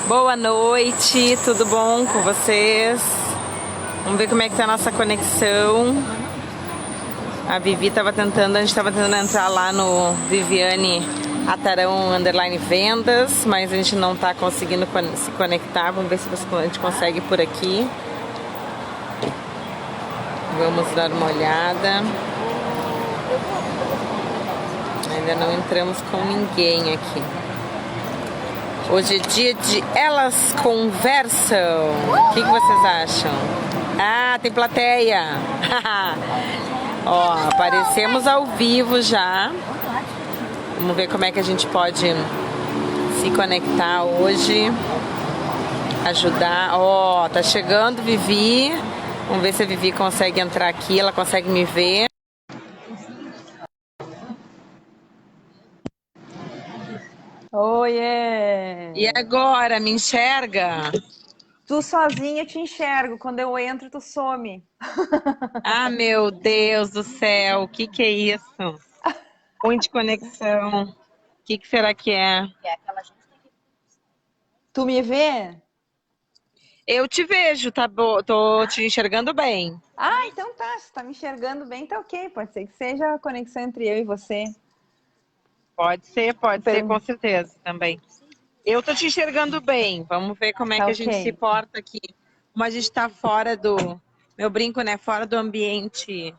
Boa noite, tudo bom com vocês? Vamos ver como é que tá a nossa conexão. A Vivi a gente tava tentando entrar lá no Viviane Atarão _ vendas, mas a gente não tá conseguindo se conectar. Vamos ver se a gente consegue por aqui. Vamos dar uma olhada. Ainda não entramos com ninguém aqui. Hoje é dia de Elas Conversam. O que vocês acham? Ah, tem plateia. Ó, aparecemos ao vivo já. Vamos ver como é que a gente pode se conectar hoje. Ajudar. Ó, tá chegando Vivi. Vamos ver se a Vivi consegue entrar aqui. Ela consegue me ver. Oiê! E agora, me enxerga? Tu sozinha te enxergo, quando eu entro tu some. Ah, meu Deus do céu, o que é isso? Ruim de conexão. O que será que é? Tu me vê? Eu te vejo, tá bom? Tô te enxergando bem. Ah, então tá, se tá me enxergando bem, tá ok. Pode ser que seja a conexão entre eu e você. Pode ser, com certeza também. Eu tô te enxergando bem. Vamos ver como é Tá que a gente se ok. porta aqui. Como a gente tá fora do... Meu brinco, né? Fora do ambiente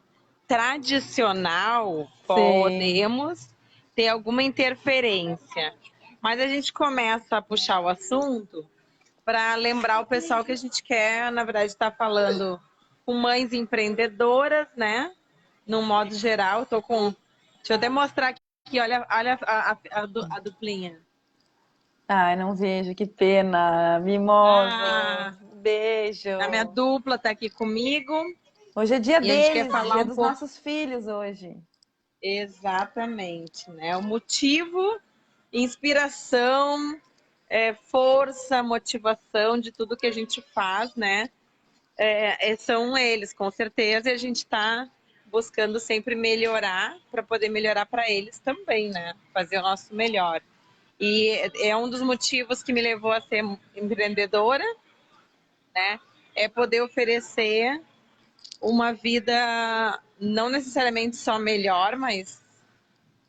tradicional, Sim. podemos ter alguma interferência. Mas a gente começa a puxar o assunto para lembrar o pessoal que a gente quer, na verdade, estar falando com mães empreendedoras, né? No modo geral, tô com... Deixa eu até mostrar aqui, olha a duplinha. Ai, não vejo, que pena. Mimoso. Ah, Beijo. a minha dupla tá aqui comigo. Hoje é dia E a gente quer deles, falar dia um dos pouco... nossos filhos hoje. Exatamente, né? O motivo, inspiração, força, motivação de tudo que a gente faz, né? São eles, com certeza, e a gente está buscando sempre melhorar para poder melhorar para eles também, né? Fazer o nosso melhor. E é um dos motivos que me levou a ser empreendedora, né? É poder oferecer uma vida não necessariamente só melhor, mas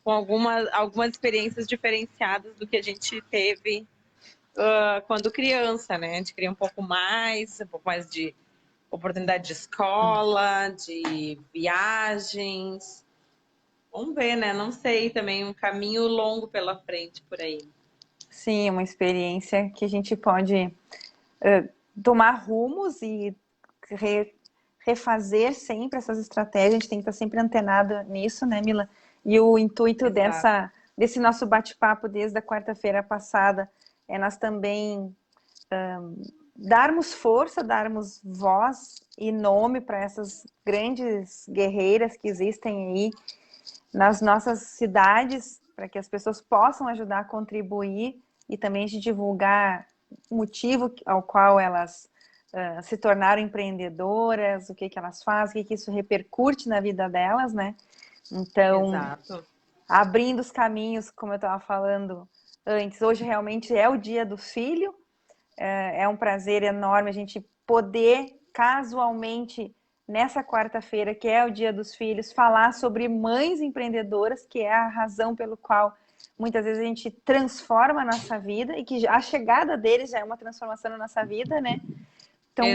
com algumas experiências diferenciadas do que a gente teve quando criança, né? A gente queria um pouco mais de oportunidade de escola, de viagens. Vamos ver, né? Não sei, também um caminho longo pela frente por aí. Sim, uma experiência que a gente pode tomar rumos e refazer sempre essas estratégias. A gente tem que estar sempre antenado nisso, né, Mila? E o intuito desse nosso bate-papo desde a quarta-feira passada é nós também darmos força, darmos voz e nome para essas grandes guerreiras que existem aí nas nossas cidades, para que as pessoas possam ajudar a contribuir e também de divulgar o motivo ao qual elas se tornaram empreendedoras, o que elas fazem, o que isso repercute na vida delas, né? Então, Exato. Abrindo os caminhos, como eu estava falando antes, hoje realmente é o dia do filho, é um prazer enorme a gente poder casualmente nessa quarta-feira, que é o Dia dos Filhos, falar sobre mães empreendedoras, que é a razão pelo qual muitas vezes a gente transforma a nossa vida e que a chegada deles já é uma transformação na nossa vida, né? Então,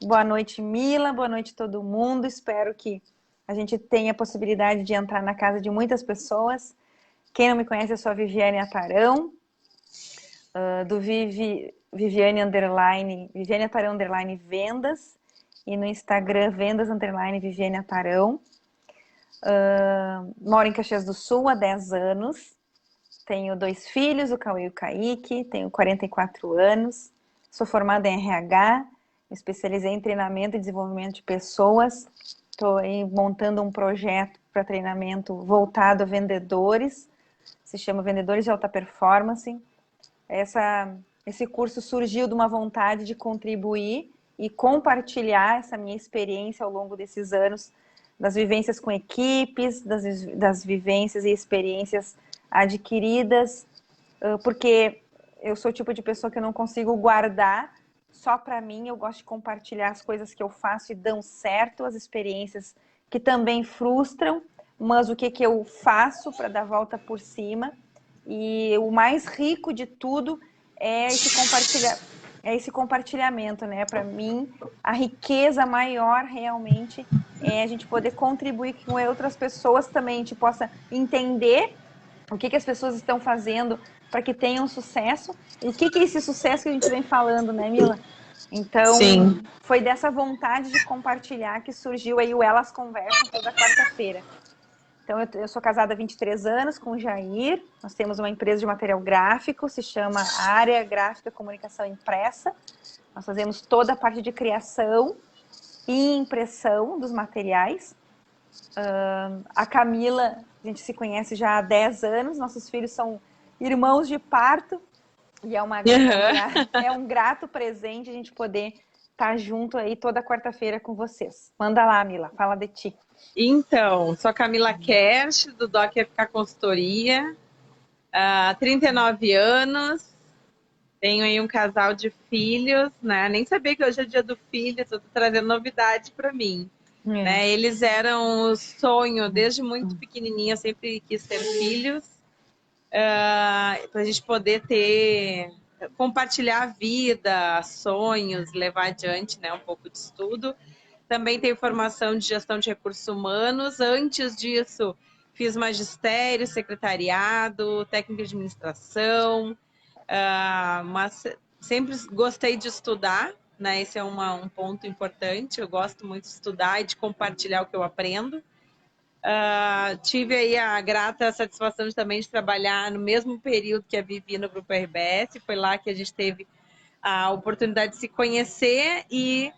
boa noite, Mila, boa noite todo mundo. Espero que a gente tenha a possibilidade de entrar na casa de muitas pessoas. Quem não me conhece, eu sou a Viviane Atarão, do Viviane Atarão _ vendas, e no Instagram vendas _ Viviane Atarão. Moro em Caxias do Sul há 10 anos, tenho 2 filhos, o Cauê e o Kaique, tenho 44 anos, sou formada em RH, me especializei em treinamento e desenvolvimento de pessoas, estou montando um projeto para treinamento voltado a vendedores, se chama Vendedores de Alta Performance. Esse curso surgiu de uma vontade de contribuir e compartilhar essa minha experiência ao longo desses anos das vivências com equipes, das vivências e experiências adquiridas, porque eu sou o tipo de pessoa que eu não consigo guardar só para mim, eu gosto de compartilhar as coisas que eu faço e dão certo, as experiências que também frustram, mas o que eu faço para dar a volta por cima. E o mais rico de tudo é esse compartilhamento, né? Para mim, a riqueza maior realmente é a gente poder contribuir com outras pessoas também, a gente possa entender o que as pessoas estão fazendo para que tenham sucesso e o que é esse sucesso que a gente vem falando, né, Mila? Então, Sim. foi dessa vontade de compartilhar que surgiu aí o Elas Conversam toda quarta-feira. Então, eu sou casada há 23 anos com o Jair, nós temos uma empresa de material gráfico, se chama Área Gráfica Comunicação Impressa. Nós fazemos toda a parte de criação e impressão dos materiais. A Camila, a gente se conhece já há 10 anos, nossos filhos são irmãos de parto, e é um grato presente a gente poder estar junto aí toda quarta-feira com vocês. Manda lá, Mila, fala de ti. Então, sou a Camila Kersh, do Doc FK Consultoria, 39 anos, tenho aí um casal de filhos, né? Nem sabia que hoje é dia do filho, estou trazendo novidade para mim. Né? Eles eram o sonho, desde muito pequenininha, eu sempre quis ter filhos, para a gente poder compartilhar a vida, sonhos, levar adiante, né, um pouco de estudo. Também tenho formação de gestão de recursos humanos. Antes disso, fiz magistério, secretariado, técnica de administração, mas sempre gostei de estudar, né? Esse é um ponto importante. Eu gosto muito de estudar e de compartilhar o que eu aprendo. Tive aí a grata satisfação também de trabalhar no mesmo período que a Vivi no Grupo RBS. Foi lá que a gente teve a oportunidade de se conhecer e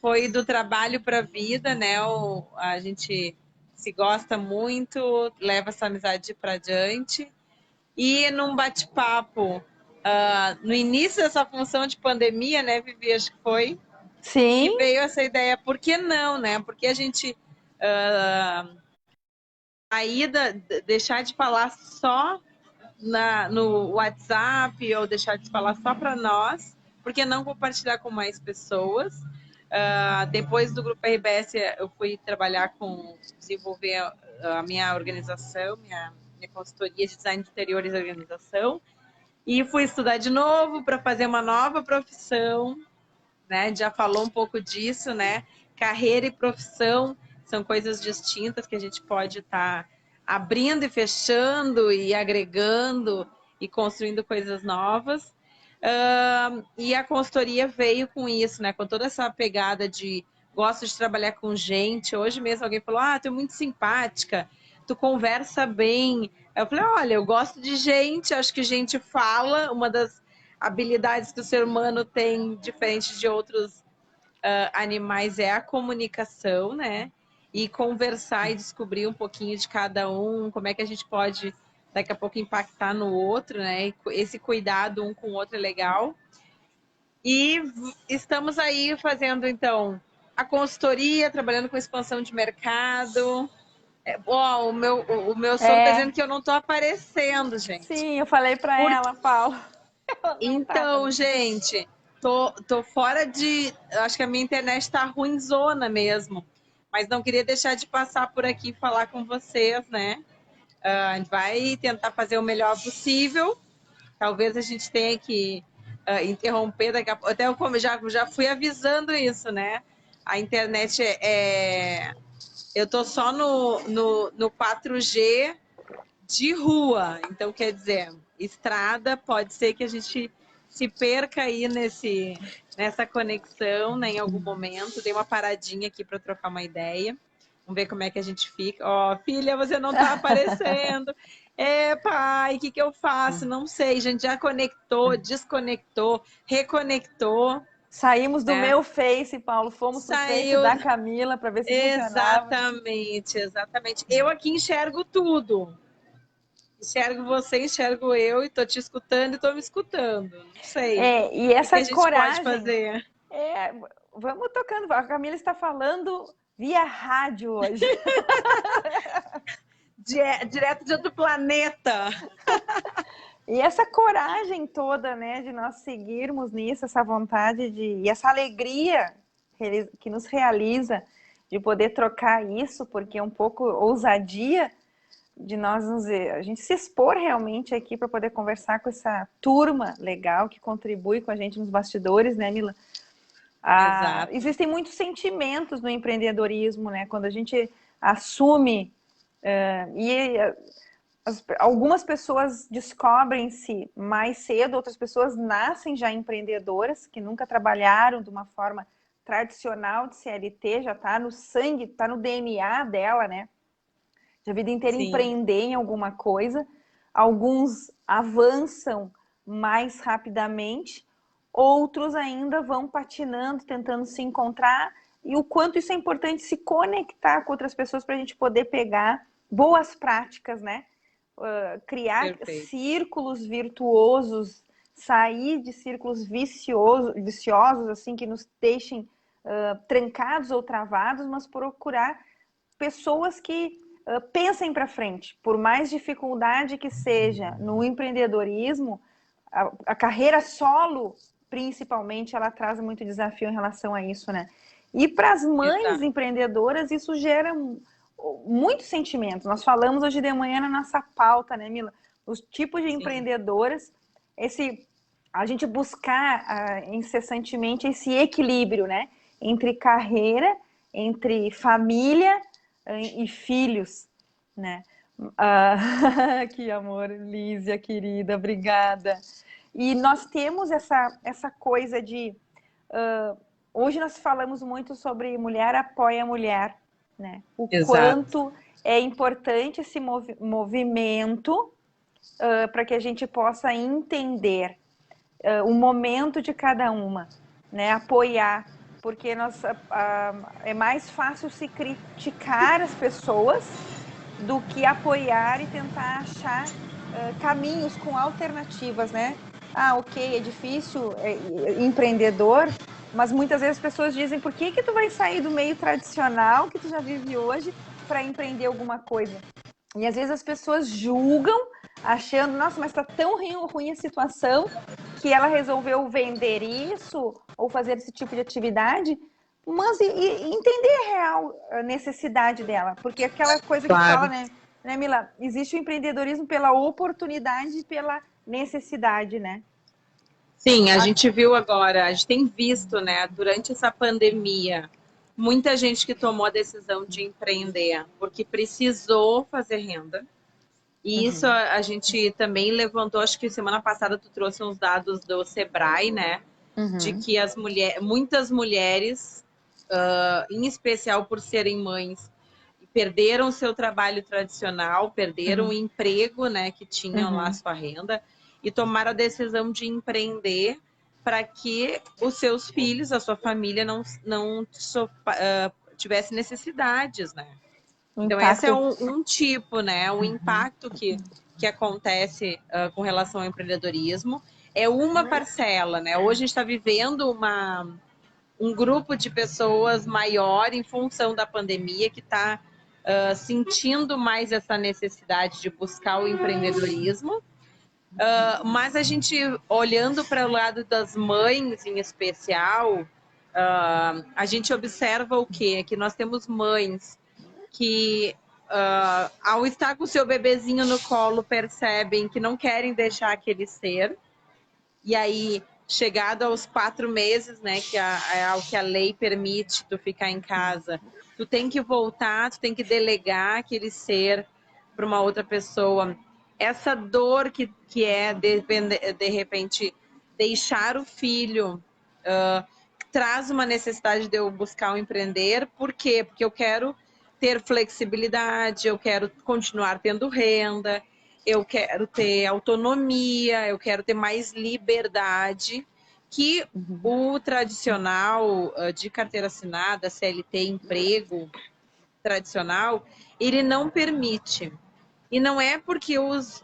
foi do trabalho para a vida, né? A gente se gosta muito, leva essa amizade para adiante. E num bate-papo, no início dessa função de pandemia, né, Vivi, acho que foi, Sim. que veio essa ideia, por que não, né? Porque a gente deixar de falar só no WhatsApp ou deixar de falar só para nós, porque não compartilhar com mais pessoas. Depois do Grupo RBS, eu fui trabalhar desenvolver a minha organização, minha consultoria de design de interiores e organização, e fui estudar de novo para fazer uma nova profissão, né? Já falou um pouco disso, né? Carreira e profissão são coisas distintas que a gente pode estar abrindo e fechando e agregando e construindo coisas novas. E a consultoria veio com isso, né? Com toda essa pegada de gosto de trabalhar com gente. Hoje mesmo alguém falou, tu é muito simpática, tu conversa bem. Eu falei, olha, eu gosto de gente, acho que gente fala, uma das habilidades que o ser humano tem, diferente de outros animais, é a comunicação, né? E conversar e descobrir um pouquinho de cada um, como é que a gente pode daqui a pouco impactar no outro, né? E esse cuidado um com o outro é legal. E estamos aí fazendo, então, a consultoria, trabalhando com expansão de mercado. O meu som tá dizendo que eu não tô aparecendo, gente. Sim, eu falei para ela, Paulo. Então, gente, tô fora de... Acho que a minha internet tá ruinzona mesmo. Mas não queria deixar de passar por aqui e falar com vocês, né? A gente vai tentar fazer o melhor possível. Talvez a gente tenha que interromper daqui a pouco. Até eu já fui avisando isso, né? A internet eu tô só no 4G de rua. Então, quer dizer, estrada, pode ser que a gente se perca aí nessa conexão, né, em algum momento. Dei uma paradinha aqui para trocar uma ideia. Vamos ver como é que a gente fica. Filha, você não tá aparecendo. Pai, o que eu faço? Não sei. A gente já conectou, desconectou, reconectou. Saímos do meu Face, Paulo. Fomos pro Face da Camila para ver se funcionava. Exatamente. Eu aqui enxergo tudo. Enxergo você, enxergo eu, e tô te escutando e tô me escutando. Não sei. E essa o que a gente coragem, pode fazer? Vamos tocando. A Camila está falando via rádio hoje. Direto de outro planeta. E essa coragem toda, né, de nós seguirmos nisso, essa vontade e essa alegria que nos realiza de poder trocar isso, porque é um pouco ousadia de a gente se expor realmente aqui para poder conversar com essa turma legal que contribui com a gente nos bastidores, né, Mila? Existem muitos sentimentos no empreendedorismo, né? Quando a gente assume algumas pessoas descobrem-se mais cedo, outras pessoas nascem já empreendedoras, que nunca trabalharam de uma forma tradicional de CLT, já está no sangue, está no DNA dela, né? De a vida inteira empreender em alguma coisa. Alguns avançam mais rapidamente, outros ainda vão patinando, tentando se encontrar, e o quanto isso é importante se conectar com outras pessoas para a gente poder pegar boas práticas, né? Criar círculos virtuosos, sair de círculos viciosos assim, que nos deixem trancados ou travados, mas procurar pessoas que pensem para frente. Por mais dificuldade que seja no empreendedorismo, a carreira solo, principalmente, ela traz muito desafio em relação a isso, né? E para as mães empreendedoras, isso gera muitos sentimentos. Nós falamos hoje de manhã na nossa pauta, né, Mila? Os tipos de empreendedoras, a gente buscar incessantemente esse equilíbrio, né? Entre carreira, entre família e filhos, né? Que amor, Lísia, querida, obrigada. E nós temos essa coisa de... hoje nós falamos muito sobre mulher apoia a mulher, né? O quanto é importante esse movimento para que a gente possa entender o momento de cada uma, né? Apoiar, porque é mais fácil se criticar as pessoas do que apoiar e tentar achar caminhos com alternativas, né? Ok, é difícil, empreendedor, mas muitas vezes as pessoas dizem, por que tu vai sair do meio tradicional que tu já vive hoje para empreender alguma coisa? E às vezes as pessoas julgam, achando, nossa, mas está tão ruim a situação que ela resolveu vender isso ou fazer esse tipo de atividade, mas entender a real necessidade dela. Porque aquela coisa que fala, né, Mila? Existe o empreendedorismo pela oportunidade e pela necessidade, né? Sim, a gente viu agora, a gente tem visto, né, durante essa pandemia, muita gente que tomou a decisão de empreender porque precisou fazer renda. E isso a gente também levantou, acho que semana passada tu trouxe uns dados do Sebrae, né? De que muitas mulheres, em especial por serem mães, perderam seu trabalho tradicional, perderam o emprego, né, que tinham lá sua renda, e tomaram a decisão de empreender para que os seus filhos, a sua família, não tivesse necessidades, né? Então, esse é um tipo, né? O impacto que acontece com relação ao empreendedorismo é uma parcela, né? Hoje a gente está vivendo um grupo de pessoas maior em função da pandemia que está sentindo mais essa necessidade de buscar o empreendedorismo. Mas a gente, olhando para o lado das mães em especial, a gente observa o quê? Que nós temos mães que, ao estar com o seu bebezinho no colo, percebem que não querem deixar aquele ser. E aí, chegado aos 4 meses, né, que é o que a lei permite tu ficar em casa, tu tem que voltar, tu tem que delegar aquele ser para uma outra pessoa. Essa dor que é, de repente, deixar o filho, traz uma necessidade de eu buscar um empreender. Por quê? Porque eu quero ter flexibilidade, eu quero continuar tendo renda, eu quero ter autonomia, eu quero ter mais liberdade, que o tradicional de carteira assinada, CLT, emprego tradicional, ele não permite. E não é porque os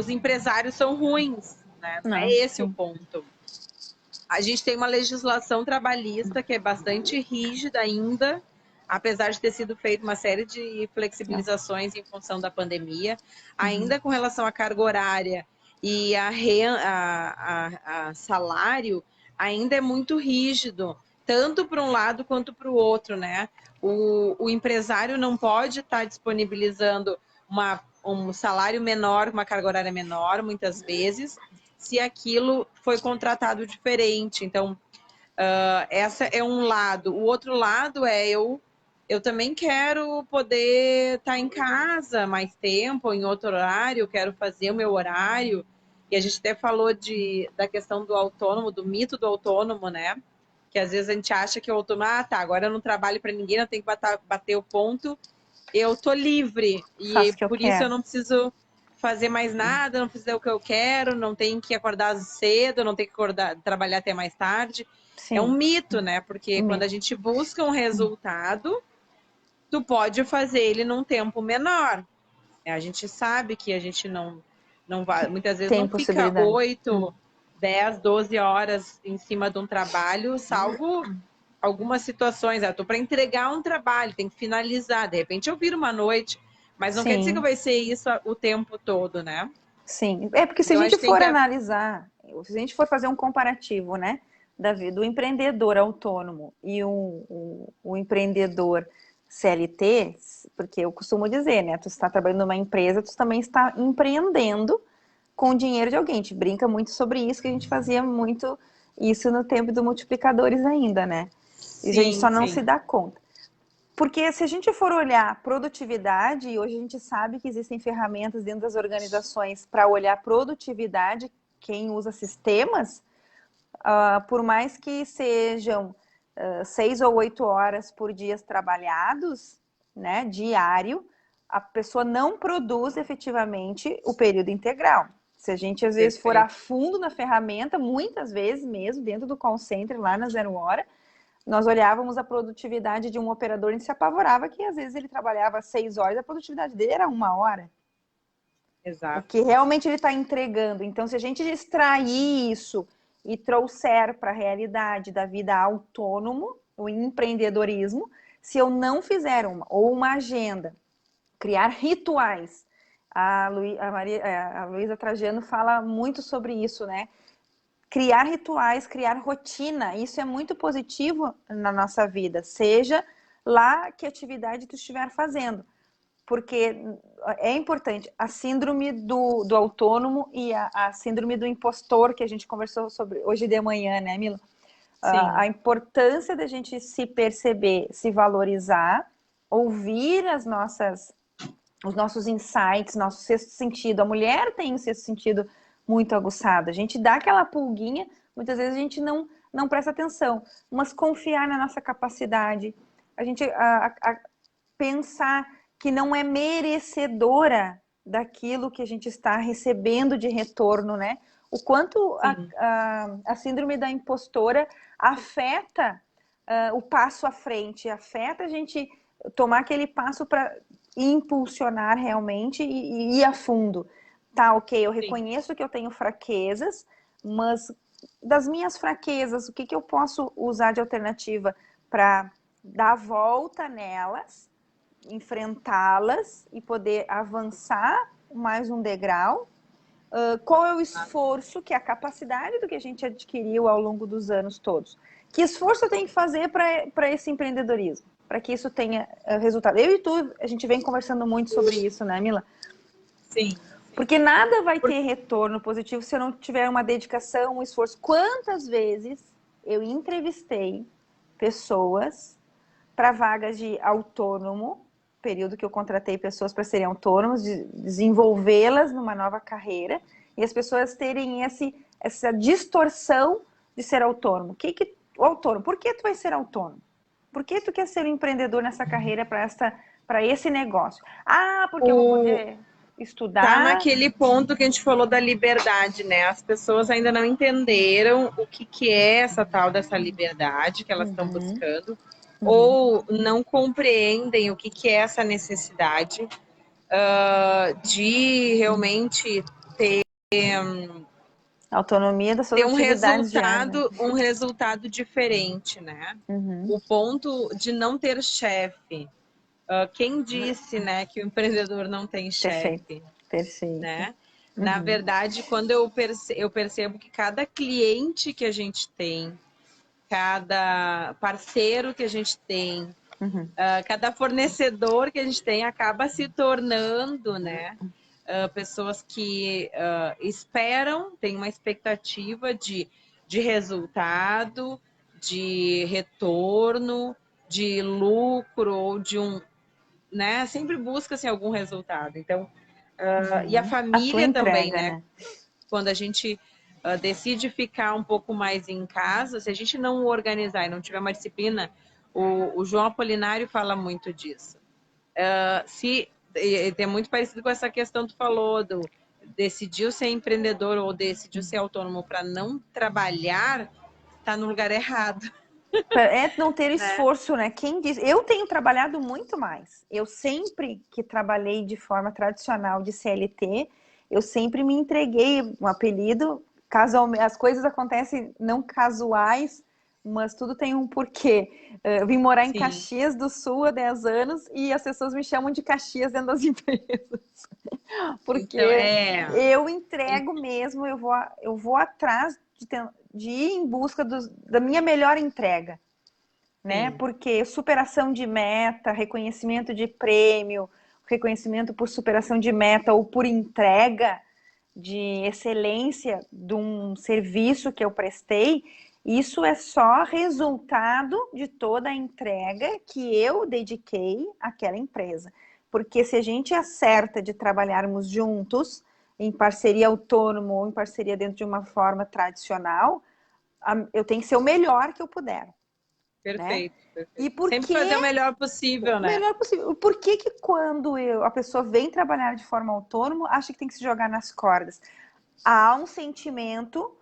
empresários são ruins, né? Não é esse o ponto. A gente tem uma legislação trabalhista que é bastante rígida ainda, apesar de ter sido feita uma série de flexibilizações em função da pandemia, ainda com relação à carga horária e a salário, ainda é muito rígido, tanto para um lado quanto para o outro, né? O empresário não pode estar disponibilizando um salário menor, uma carga horária menor, muitas vezes, se aquilo foi contratado diferente. Então, essa é um lado. O outro lado é eu também quero poder estar em casa mais tempo, ou em outro horário, quero fazer o meu horário. E a gente até falou da questão do autônomo, do mito do autônomo, né? Que às vezes a gente acha que o autônomo, tá, agora eu não trabalho para ninguém, eu tenho que bater o ponto, eu tô livre. Faço E o que eu por isso eu quero. não preciso fazer mais nada, não preciso fazer o que eu quero, não tenho que acordar cedo, não tenho que trabalhar até mais tarde. É um Sim, mito, né? Porque quando a mito. gente busca um resultado, tu pode fazer ele num tempo menor. A gente sabe que a gente não vai, muitas vezes Tem não fica possibilidade. 8, 10, 12 horas em cima de um trabalho, salvo algumas situações. Eu tô para entregar um trabalho, tem que finalizar. De repente eu viro uma noite, mas não quer dizer que Sim, vai ser isso o tempo todo, né? sim. É porque se a Então a gente gente tem for que. analisar, se a gente for fazer um comparativo, né, do empreendedor autônomo e o empreendedor CLT, porque eu costumo dizer, né, tu está trabalhando numa empresa, tu também está empreendendo com o dinheiro de alguém. A gente brinca muito sobre isso, que a gente fazia muito isso no tempo do multiplicadores ainda, né? E a gente Sim, só não se sim. dá conta. Porque se a gente for olhar produtividade, e hoje a gente sabe que existem ferramentas dentro das organizações para olhar produtividade, quem usa sistemas, por mais que sejam 6 ou 8 horas por dia trabalhados, né, diário, a pessoa não produz efetivamente o período integral. Se a gente às vezes for a Perfeito. fundo na ferramenta, muitas vezes mesmo, dentro do call center, lá na Zero Hora, nós olhávamos a produtividade de um operador e se apavorava que às vezes ele trabalhava 6 horas, a produtividade dele era 1 hora. O Exato. que realmente ele está entregando. Então, se a gente extrair isso e trouxer para a realidade da vida autônomo, o empreendedorismo, se eu não fizer uma agenda, criar rituais, a Luísa Trajano fala muito sobre isso, né? Criar rituais, criar rotina, isso é muito positivo na nossa vida, seja lá que atividade tu estiver fazendo, porque é importante a síndrome do autônomo e a síndrome do impostor que a gente conversou sobre hoje de manhã, né, Mila? Sim. A importância da gente se perceber, se valorizar, ouvir os nossos insights, nosso sexto sentido. A mulher tem um sexto sentido muito aguçado. A gente dá aquela pulguinha, muitas vezes a gente não presta atenção, mas confiar na nossa capacidade, a gente pensar que não é merecedora daquilo que a gente está recebendo de retorno, né? O quanto a síndrome da impostora afeta o passo à frente, afeta a gente tomar aquele passo para impulsionar realmente e ir a fundo. Tá, ok, eu Sim. reconheço que eu tenho fraquezas, mas das minhas fraquezas, o que eu posso usar de alternativa para dar a volta nelas, enfrentá-las e poder avançar mais um degrau? Qual é o esforço, que é a capacidade do que a gente adquiriu ao longo dos anos todos? Que esforço eu tenho que fazer para esse empreendedorismo? Para que isso tenha resultado? Eu e tu, a gente vem conversando muito sobre isso, né, Mila? Sim. Porque nada vai ter retorno positivo se eu não tiver uma dedicação, um esforço. Quantas vezes eu entrevistei pessoas para vagas de autônomo, período que eu contratei pessoas para serem autônomos, de desenvolvê-las numa nova carreira, e as pessoas terem essa distorção de ser autônomo. O autônomo, por que tu vai ser autônomo? Por que tu quer ser um empreendedor nessa carreira para esse negócio? Ah, porque eu vou poder Tá estudar. naquele ponto que a gente falou da liberdade, né? As pessoas ainda não entenderam o que é essa tal dessa liberdade que elas estão buscando, ou não compreendem o que é essa necessidade de realmente ter Autonomia das suas ter atividades diárias. um resultado diferente, né? Uhum. O ponto de não ter chefe. Quem disse, né, que o empreendedor não tem Perfeito, chefe, perfeito. né? Na Uhum. verdade, quando eu percebo que cada cliente que a gente tem, cada parceiro que a gente tem, Uhum. cada fornecedor que a gente tem acaba se tornando, né? Pessoas que esperam, têm uma expectativa de resultado, de retorno, de lucro ou de um, né? Sempre busca assim, algum resultado. Então, e a A tua família também, entrega, né? né? Quando a gente decide ficar um pouco mais em casa, se a gente não organizar e não tiver uma disciplina, o João Apolinário fala muito disso. Se é muito parecido com essa questão que tu falou do decidiu ser empreendedor ou decidiu ser autônomo para não trabalhar, tá no lugar errado. É não ter Né? esforço, né? Quem diz? Eu tenho trabalhado muito mais. Eu sempre que trabalhei de forma tradicional de CLT, eu sempre me entreguei um apelido. As coisas acontecem não casuais, mas tudo tem um porquê. Eu vim morar em Sim. Caxias do Sul há 10 anos e as pessoas me chamam de Caxias dentro das empresas. Então, Porque eu entrego mesmo, eu vou atrás de ir em busca da minha melhor entrega, né? sim. Porque superação de meta, reconhecimento de prêmio, reconhecimento por superação de meta ou por entrega de excelência de um serviço que eu prestei, isso é só resultado de toda a entrega que eu dediquei àquela empresa. Porque se a gente acerta de trabalharmos juntos, em parceria autônoma ou em parceria dentro de uma forma tradicional, eu tenho que ser o melhor que eu puder, né? Perfeito, E perfeito. por Sempre fazer o que melhor possível, o né? melhor possível? Por que quando a pessoa vem trabalhar de forma autônoma, acha que tem que se jogar nas cordas? Há um sentimento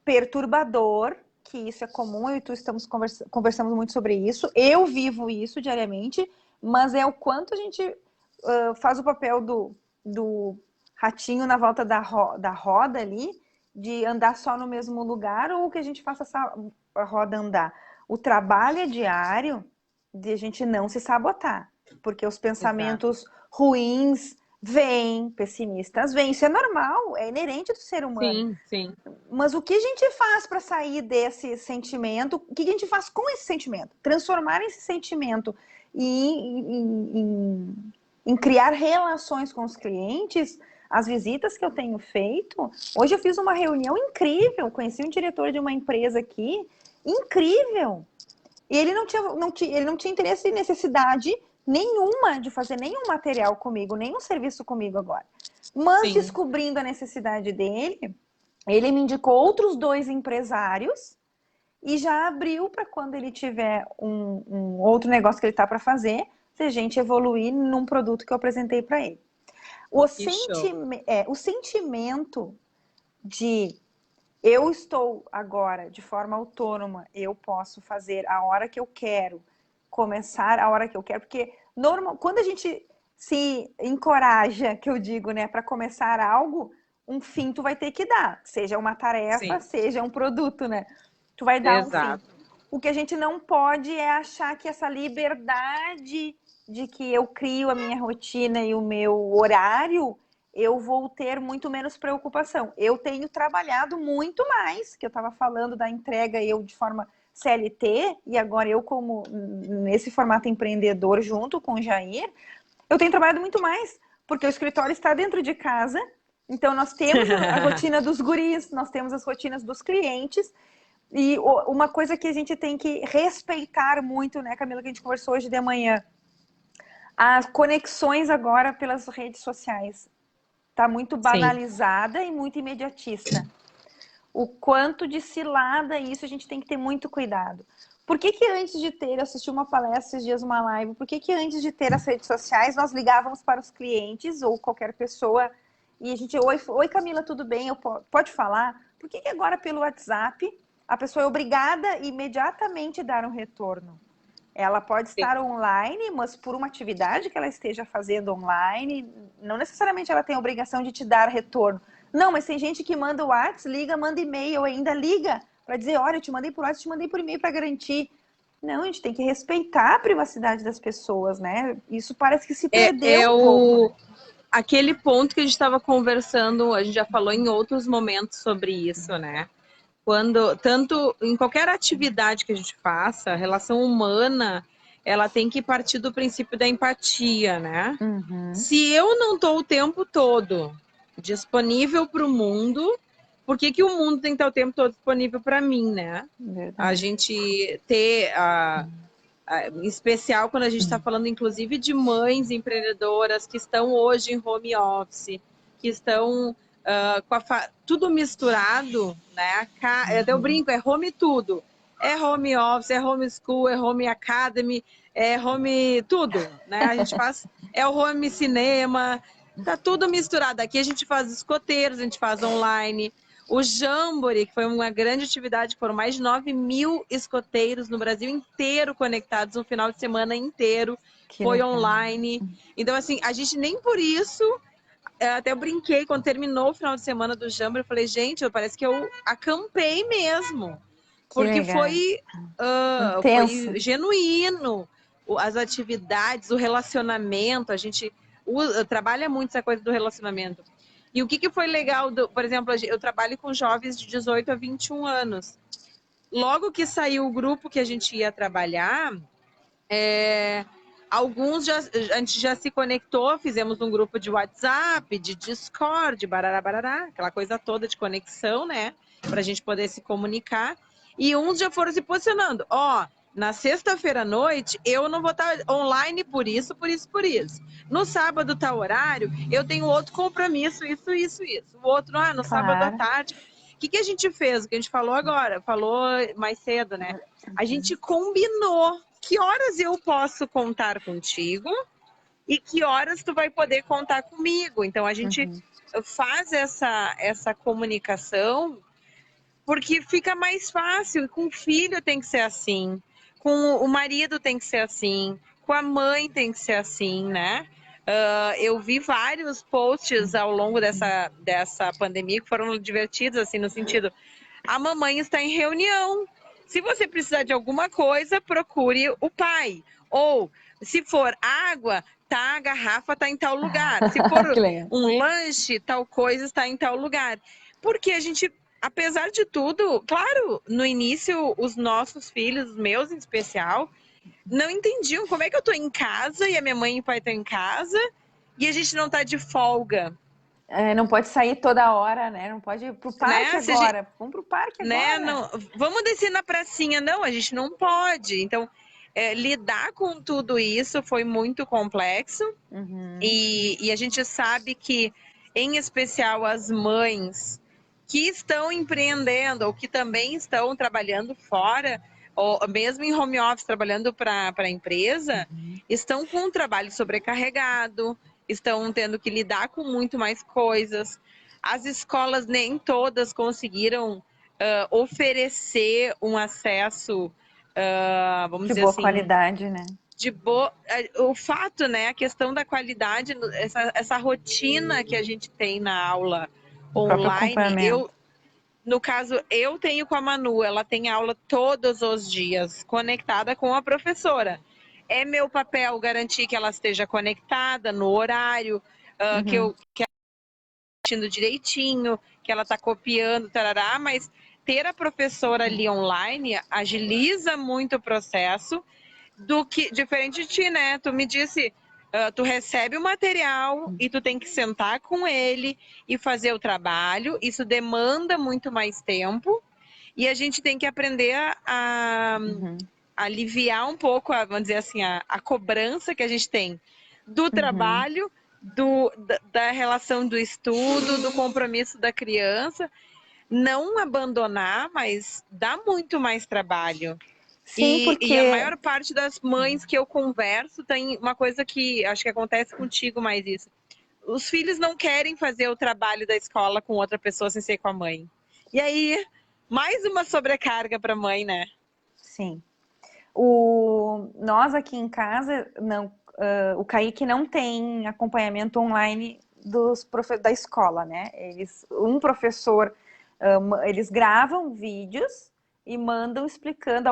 perturbador, que isso é comum, eu e tu conversamos muito sobre isso, eu vivo isso diariamente, mas é o quanto a gente faz o papel do ratinho na volta da roda ali, de andar só no mesmo lugar, ou que a gente faça a roda andar. O trabalho é diário de a gente não se sabotar, porque os Exato. pensamentos ruins vêm, pessimistas vêm, isso é normal, é inerente do ser humano. Sim, sim. Mas o que a gente faz para sair desse sentimento? O que a gente faz com esse sentimento? Transformar esse sentimento em criar relações com os clientes. As visitas que eu tenho feito, hoje eu fiz uma reunião incrível, conheci um diretor de uma empresa aqui, incrível. E ele ele não tinha interesse e necessidade nenhuma de fazer nenhum material comigo, nenhum serviço comigo agora. Mas Sim. descobrindo a necessidade dele, ele me indicou outros 2 empresários e já abriu para quando ele tiver um outro negócio que ele está para fazer, se a gente evoluir num produto que eu apresentei para ele. Que show. O sentimento de eu estou agora de forma autônoma, eu posso fazer a hora que eu quero, começar a hora que eu quero, porque quando a gente se encoraja, que eu digo, né, para começar algo, um fim tu vai ter que dar, seja uma tarefa, Sim, seja um produto, né? Tu vai dar um fim. exato. O que a gente não pode é achar que essa liberdade de que eu crio a minha rotina e o meu horário, eu vou ter muito menos preocupação. Eu tenho trabalhado muito mais, que eu estava falando da entrega eu de forma CLT, e agora eu como nesse formato empreendedor junto com o Jair, eu tenho trabalhado muito mais, porque o escritório está dentro de casa, então nós temos a rotina dos guris, nós temos as rotinas dos clientes, e uma coisa que a gente tem que respeitar muito, né, Camila, que a gente conversou hoje de manhã, as conexões agora pelas redes sociais. Está muito Sim. banalizada e muito imediatista. O quanto de cilada isso a gente tem que ter muito cuidado. Por que antes de ter, eu assisti uma palestra esses dias, uma live, por que antes de ter as redes sociais nós ligávamos para os clientes ou qualquer pessoa e a gente, oi Camila, tudo bem? Pode falar? Por que agora pelo WhatsApp a pessoa é obrigada a imediatamente dar um retorno? Ela pode estar online, mas por uma atividade que ela esteja fazendo online, não necessariamente ela tem a obrigação de te dar retorno. Não, mas tem gente que manda o WhatsApp, liga, manda e-mail, ainda liga para dizer, olha, eu te mandei por WhatsApp, te mandei por e-mail para garantir. Não, a gente tem que respeitar a privacidade das pessoas, né? Isso parece que se perdeu um pouco, né? Aquele ponto que a gente estava conversando, a gente já falou em outros momentos sobre isso, né? Quando, tanto em qualquer atividade que a gente faça, a relação humana, ela tem que partir do princípio da empatia, né? Uhum, Se eu não estou o tempo todo disponível para o mundo, por que, que o mundo tem que estar o tempo todo disponível para mim, né? A verdade. gente ter em especial quando a gente está falando, inclusive, de mães empreendedoras que estão hoje em home office, que estão com tudo misturado, né? Até eu brinco, é home tudo. É home office, é home school, é home academy, é home tudo, né? A gente faz, é o home cinema, tá tudo misturado. Aqui a gente faz escoteiros, a gente faz online. O Jamboree, que foi uma grande atividade, foram mais de 9.000 escoteiros no Brasil inteiro conectados, um final de semana inteiro, Que foi legal. online. Então, assim, a gente nem por isso, até eu brinquei, quando terminou o final de semana do Jamboree, eu falei, gente, parece que eu acampei mesmo, Que porque legal. foi Intenso. genuíno, as atividades, o relacionamento, a gente trabalha muito essa coisa do relacionamento. E o que foi legal, por exemplo, eu trabalho com jovens de 18 a 21 anos. Logo que saiu o grupo que a gente ia trabalhar, alguns a gente já se conectou, fizemos um grupo de WhatsApp, de Discord, barará, barará, aquela coisa toda de conexão, né? Para a gente poder se comunicar. E uns já foram se posicionando. Ó, na sexta-feira à noite, eu não vou estar online por isso, por isso, por isso. No sábado, tal horário, eu tenho outro compromisso, isso, isso, isso. O outro, no sábado à Claro. tarde. O que a gente fez? O que a gente falou agora? Falou mais cedo, né? A gente combinou que horas eu posso contar contigo e que horas tu vai poder contar comigo. Então a gente Uhum. faz essa comunicação porque fica mais fácil. Com o filho tem que ser assim, com o marido tem que ser assim, com a mãe tem que ser assim, né? Eu vi vários posts ao longo dessa pandemia que foram divertidos, assim, no sentido, a mamãe está em reunião. Se você precisar de alguma coisa, procure o pai. Ou, se for água, tá, a garrafa está em tal lugar. Se for Que legal. um lanche, tal coisa está em tal lugar. Porque a gente, apesar de tudo, claro, no início, os nossos filhos, os meus em especial, não entendiam como é que eu tô em casa e a minha mãe e o pai estão em casa e a gente não tá de folga, Não pode sair toda hora, né? Não pode ir pro parque né? Se a gente, agora. Vamos pro parque né? agora. Não, vamos descer na pracinha, não, a gente não pode. Então, lidar com tudo isso foi muito complexo Uhum. e a gente sabe que, em especial as mães que estão empreendendo ou que também estão trabalhando fora, ou mesmo em home office, trabalhando para a empresa, estão com o trabalho sobrecarregado, estão tendo que lidar com muito mais coisas. As escolas nem todas conseguiram oferecer um acesso, vamos De dizer boa assim, qualidade, né? de boa. O fato, né, a questão da qualidade, essa rotina que a gente tem na aula O próprio online, acompanhamento. no caso, eu tenho com a Manu, ela tem aula todos os dias, conectada com a professora. É meu papel garantir que ela esteja conectada no horário, Uhum. que ela está assistindo direitinho, que ela está copiando, tarará, mas ter a professora ali online agiliza muito o processo do que diferente de ti, né? Tu me disse, tu recebe o material e tu tem que sentar com ele e fazer o trabalho. Isso demanda muito mais tempo e a gente tem que aprender a Uhum. aliviar um pouco, vamos dizer assim, a cobrança que a gente tem do Uhum. trabalho, da relação do estudo, do compromisso da criança. Não abandonar, mas dá muito mais trabalho. Sim, E a porque maior parte das mães que eu converso tem uma coisa que acho que acontece contigo mais isso. Os filhos não querem fazer o trabalho da escola com outra pessoa sem ser com a mãe. E aí, mais uma sobrecarga para a mãe, né? sim. Nós aqui em casa, não, o Kaique não tem acompanhamento online da escola, né? Um professor, eles gravam vídeos e mandam explicando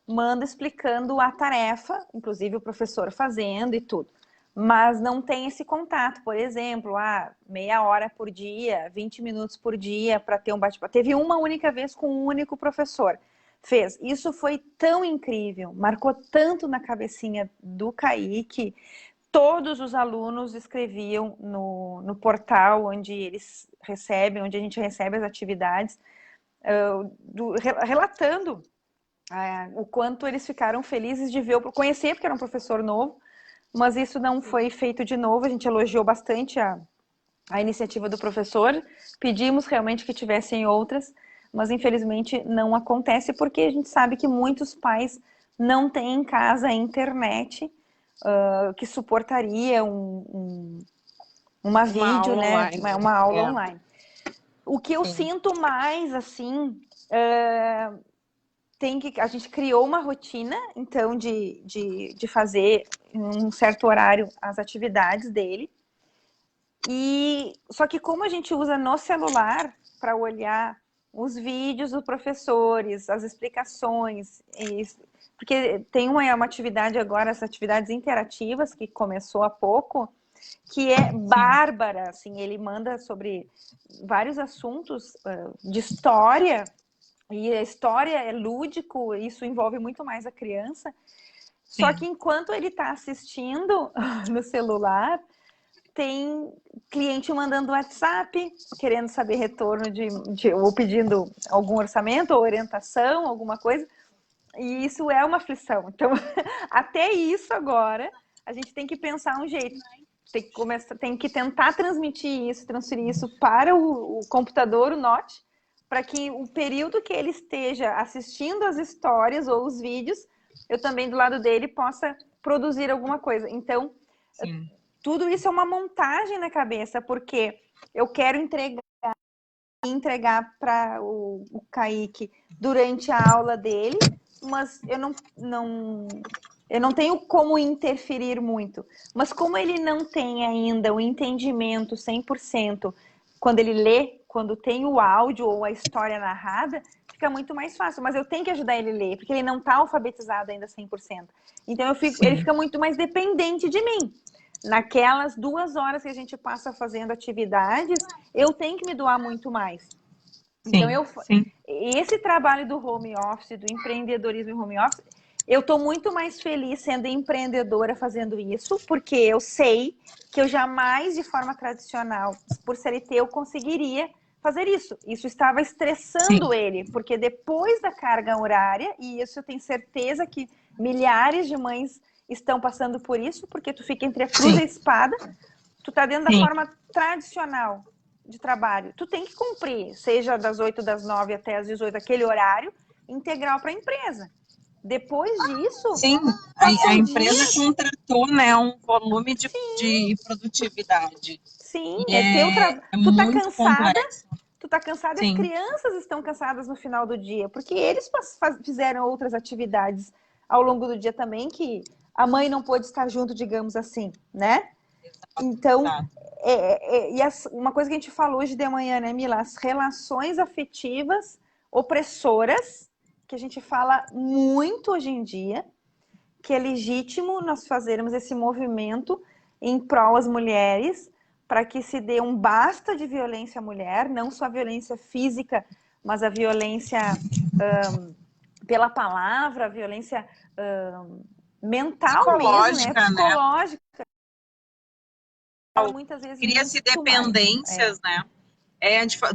manda explicando a tarefa, inclusive o professor fazendo e tudo. Mas não tem esse contato, por exemplo, meia hora por dia, 20 minutos por dia para ter um bate-papo. Teve uma única vez com um único professor. Fez. Isso foi tão incrível, marcou tanto na cabecinha do Kaique. Todos os alunos escreviam no portal onde eles recebem, onde a gente recebe as atividades, relatando o quanto eles ficaram felizes de ver, conhecer, porque era um professor novo, mas isso não foi feito de novo. A gente elogiou bastante a iniciativa do professor, pedimos realmente que tivessem outras, mas infelizmente não acontece, porque a gente sabe que muitos pais não têm em casa a internet que suportaria uma vídeo, aula né? online. Uma aula online. O que eu sinto mais, assim, a gente criou uma rotina, então, de fazer em um certo horário as atividades dele. Só que como a gente usa no celular para olhar os vídeos dos professores, as explicações, porque tem uma atividade agora, as atividades interativas, que começou há pouco, que é bárbara, assim, ele manda sobre vários assuntos de história, e a história é lúdico, isso envolve muito mais a criança. Só que enquanto ele está assistindo no celular, tem cliente mandando WhatsApp, querendo saber retorno ou pedindo algum orçamento ou orientação, alguma coisa, e isso é uma aflição. Então, até isso agora, a gente tem que pensar um jeito. Tem que tentar transferir isso para o computador, o Note, para que o período que ele esteja assistindo as histórias ou os vídeos, eu também do lado dele possa produzir alguma coisa. Então, tudo isso é uma montagem na cabeça, porque eu quero entregar para o Kaique durante a aula dele, mas eu não tenho como interferir muito. Mas como ele não tem ainda o entendimento 100%, quando ele lê, quando tem o áudio ou a história narrada, fica muito mais fácil. Mas eu tenho que ajudar ele a ler, porque ele não está alfabetizado ainda 100%. Então ele fica muito mais dependente de mim. Naquelas 2 horas que a gente passa fazendo atividades, eu tenho que me doar muito mais. Então, esse trabalho do home office, do empreendedorismo em home office, eu estou muito mais feliz sendo empreendedora fazendo isso, porque eu sei que eu jamais, de forma tradicional, por CLT, eu conseguiria fazer isso. Isso estava estressando ele, porque depois da carga horária, e isso eu tenho certeza que milhares de mães estão passando por isso, porque tu fica entre a cruz e a espada, tu tá dentro da forma tradicional de trabalho. Tu tem que cumprir, seja das 8 das 9 até as 18, aquele horário integral para a empresa. Depois disso... Sim, a empresa contratou, né, um volume de produtividade. Sim, teu trabalho. Tu tá cansada, complexo. E as crianças estão cansadas no final do dia, porque eles fizeram outras atividades ao longo do dia também, que a mãe não pôde estar junto, digamos assim, né? Então, uma coisa que a gente falou hoje de manhã, né, Mila? As relações afetivas opressoras, que a gente fala muito hoje em dia, que é legítimo nós fazermos esse movimento em prol às mulheres, para que se dê um basta de violência à mulher, não só a violência física, mas a violência pela palavra, a violência mental mesmo, né? Psicológica. Muitas vezes cria-se dependências, né?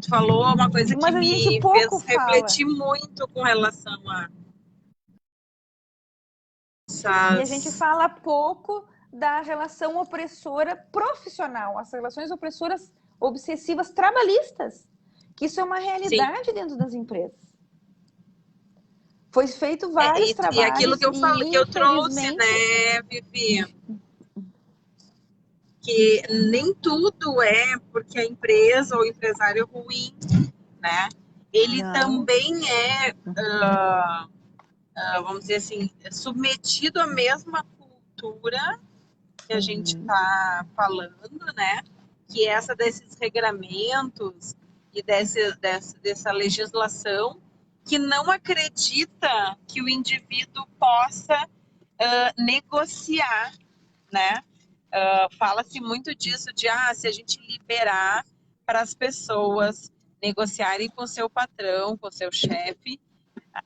Tu falou uma coisa que me fez refletir muito com relação a E a gente fala pouco da relação opressora profissional, as relações opressoras obsessivas trabalhistas, que isso é uma realidade dentro das empresas. Foi feito vários trabalhos. E aquilo que eu falei, que eu trouxe, né, Vivi? Que nem tudo é porque a empresa ou o empresário é ruim, né? Ele também é, vamos dizer assim, submetido à mesma cultura que a gente está falando, né? que essa desses regramentos e dessa legislação que não acredita que o indivíduo possa negociar, né? Fala-se muito disso, de se a gente liberar para as pessoas negociarem com seu patrão, com seu chefe,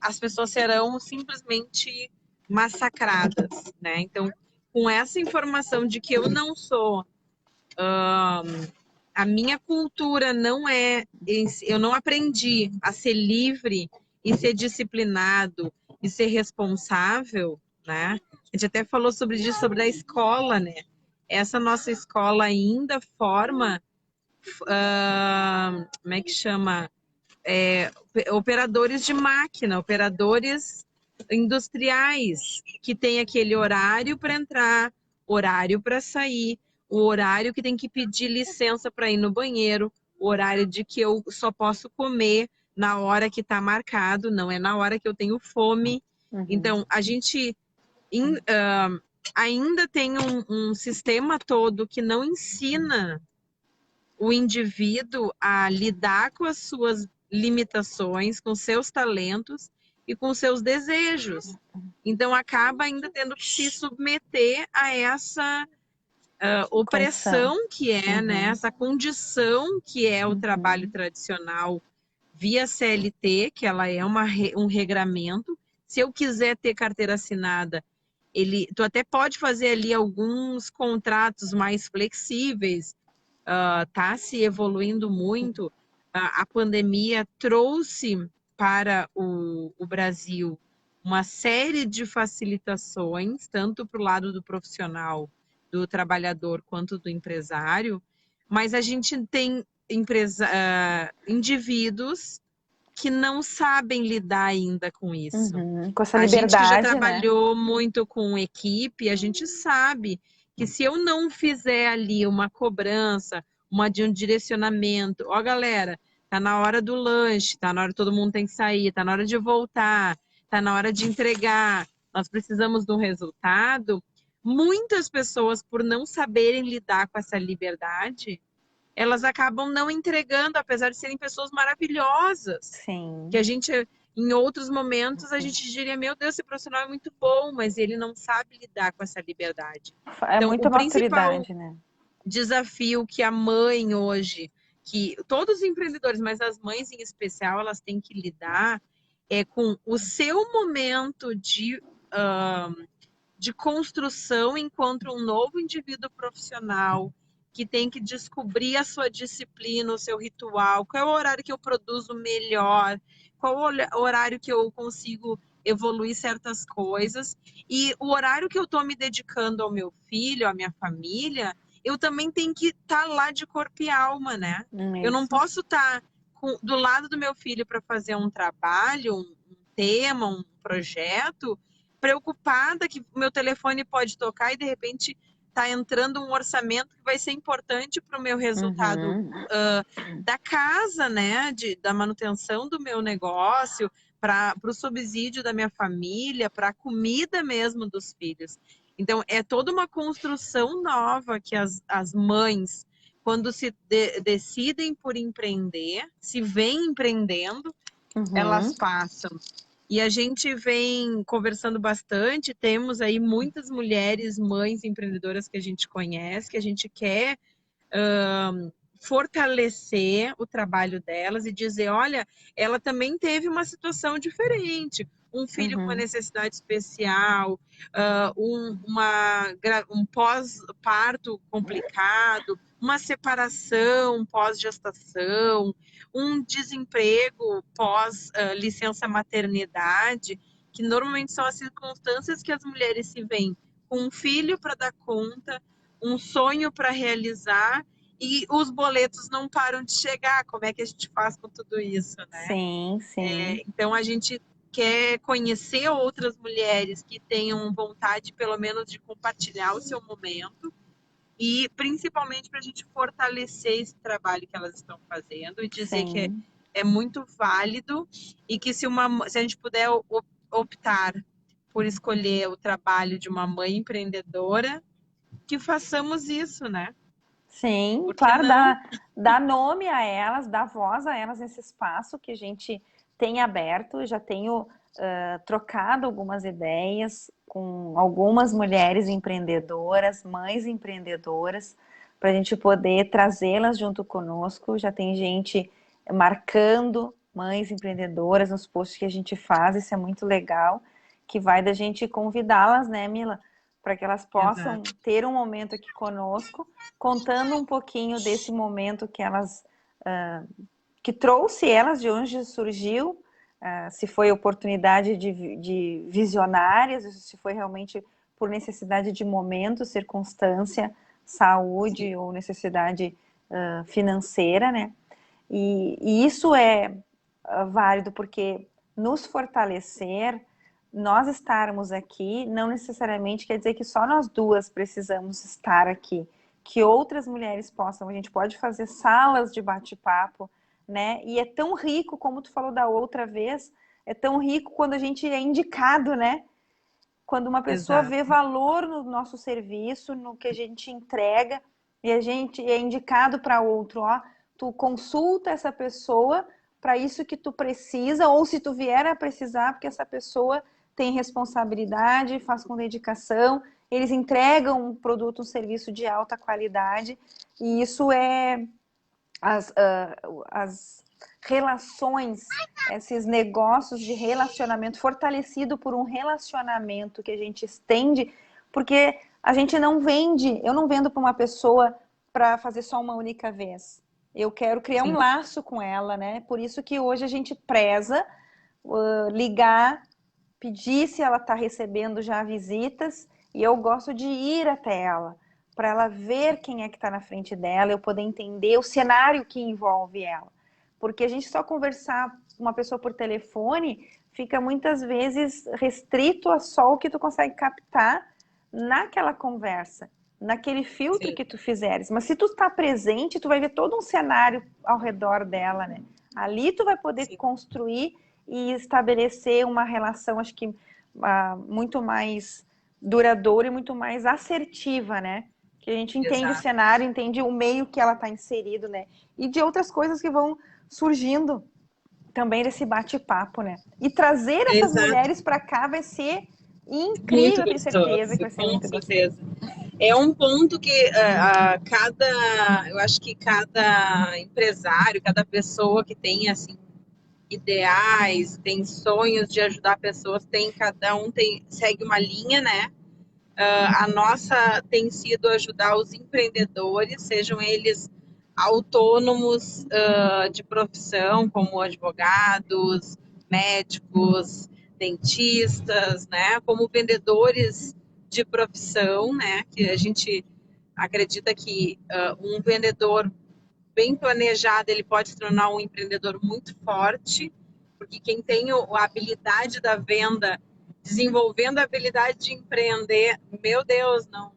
as pessoas serão simplesmente massacradas, né? Então, com essa informação de que eu não sou, a minha cultura não é, eu não aprendi a ser livre e ser disciplinado e ser responsável, né? A gente até falou sobre isso, sobre a escola, né? Essa nossa escola ainda forma, como é que chama? Operadores de máquina, operadores industriais, que tem aquele horário para entrar, horário para sair, o horário que tem que pedir licença para ir no banheiro, o horário de que eu só posso comer na hora que está marcado, não é na hora que eu tenho fome. Então, a gente ainda tem um sistema todo que não ensina o indivíduo a lidar com as suas limitações, com seus talentos e com seus desejos. Então, acaba ainda tendo que se submeter a essa opressão que é, né, essa condição que é o trabalho tradicional via CLT, que ela é um regramento. Se eu quiser ter carteira assinada, tu até pode fazer ali alguns contratos mais flexíveis, tá se evoluindo muito. A pandemia trouxe para o Brasil uma série de facilitações, tanto para o lado do profissional, do trabalhador, quanto do empresário, mas a gente tem indivíduos que não sabem lidar ainda com isso. Com essa A gente que já liberdade, trabalhou muito com equipe, a gente sabe que se eu não fizer ali uma cobrança, de um direcionamento, galera, tá na hora do lanche, tá na hora, todo mundo tem que sair, tá na hora de voltar, tá na hora de entregar, nós precisamos de um resultado. Muitas pessoas, por não saberem lidar com essa liberdade, elas acabam não entregando, apesar de serem pessoas maravilhosas. Sim. Que a gente, em outros momentos, a gente diria, meu Deus, esse profissional é muito bom, mas ele não sabe lidar com essa liberdade. É então, muita o principal maturidade, né? desafio que a mãe hoje, que todos os empreendedores, mas as mães em especial, elas têm que lidar com o seu momento de construção enquanto um novo indivíduo profissional que tem que descobrir a sua disciplina, o seu ritual, qual é o horário que eu produzo melhor, qual o horário que eu consigo evoluir certas coisas, e o horário que eu estou me dedicando ao meu filho, à minha família, eu também tenho que estar lá de corpo e alma, né? Eu não posso estar do lado do meu filho para fazer um trabalho, um tema, um projeto, preocupada que o meu telefone pode tocar e de repente está entrando um orçamento que vai ser importante para o meu resultado da casa, né? Da manutenção do meu negócio, para o subsídio da minha família, para a comida mesmo dos filhos. Então, é toda uma construção nova que as mães, quando se decidem por empreender, se veem empreendendo, elas passam. E a gente vem conversando bastante, temos aí muitas mulheres, mães empreendedoras que a gente conhece, que a gente quer fortalecer o trabalho delas e dizer, olha, ela também teve uma situação diferente, um filho com uma necessidade especial, um pós-parto complicado, uma separação pós-gestação, um desemprego pós-licença maternidade, que normalmente são as circunstâncias que as mulheres se veem com um filho para dar conta, um sonho para realizar, e os boletos não param de chegar. Como é que a gente faz com tudo isso, né? Sim, sim. Então, a gente quer conhecer outras mulheres que tenham vontade, pelo menos, de compartilhar o seu momento, e principalmente para a gente fortalecer esse trabalho que elas estão fazendo e dizer que é muito válido, e que se a gente puder optar por escolher o trabalho de uma mãe empreendedora, que façamos isso, né? Sim, Por que claro, não? dá nome a elas, dá voz a elas nesse espaço que a gente tem aberto. Já tenho trocado algumas ideias com algumas mulheres empreendedoras, mães empreendedoras, para a gente poder trazê-las junto conosco. Já tem gente marcando mães empreendedoras nos posts que a gente faz, isso é muito legal, que vai da gente convidá-las, né, Mila, para que elas possam Exato. ter um momento aqui conosco contando um pouquinho desse momento que elas que trouxe elas, de onde surgiu, se foi oportunidade de visionárias, se foi realmente por necessidade de momento, circunstância, Sim, saúde ou necessidade financeira, né? E isso é válido porque nos fortalecer, nós estarmos aqui, não necessariamente quer dizer que só nós duas precisamos estar aqui. Que outras mulheres possam, a gente pode fazer salas de bate-papo, né? E é tão rico, como tu falou da outra vez, é tão rico quando a gente é indicado, né? Quando uma pessoa vê exato. valor no nosso serviço, no que a gente entrega, e a gente é indicado para outro, ó, tu consulta essa pessoa para isso que tu precisa, ou se tu vier a precisar, porque essa pessoa tem responsabilidade, faz com dedicação, eles entregam um produto, um serviço de alta qualidade, e isso é as relações, esses negócios de relacionamento, fortalecido por um relacionamento que a gente estende, porque a gente não vende, eu não vendo para uma pessoa para fazer só uma única vez. Eu quero criar um Sim, laço com ela, né? Por isso que hoje a gente preza ligar, pedir se ela está recebendo já visitas, e eu gosto de ir até ela, para ela ver quem é que está na frente dela, eu poder entender o cenário que envolve ela. Porque a gente só conversar com uma pessoa por telefone fica muitas vezes restrito a só o que tu consegue captar naquela conversa, naquele filtro sim, que tu fizeres. Mas se tu está presente, tu vai ver todo um cenário ao redor dela, né? Ali tu vai poder sim. construir e estabelecer uma relação, acho que muito mais duradoura e muito mais assertiva, né? Que a gente entende o Exato. cenário, entende o meio que ela está inserido, né? E de outras coisas que vão surgindo também desse bate-papo, né? E trazer essas Exato. mulheres para cá vai ser Muito incrível, eu tenho certeza que gostoso, vai ser com muito gostoso. certeza. É um ponto que eu acho que cada empresário, cada pessoa que tem assim ideais, tem sonhos de ajudar pessoas, cada um segue uma linha, né? A nossa tem sido ajudar os empreendedores, sejam eles autônomos de profissão, como advogados, médicos, dentistas, né? Como vendedores de profissão, né? Que a gente acredita que um vendedor bem planejado, ele pode se tornar um empreendedor muito forte, porque quem tem a habilidade da venda, desenvolvendo a habilidade de empreender, meu Deus, não,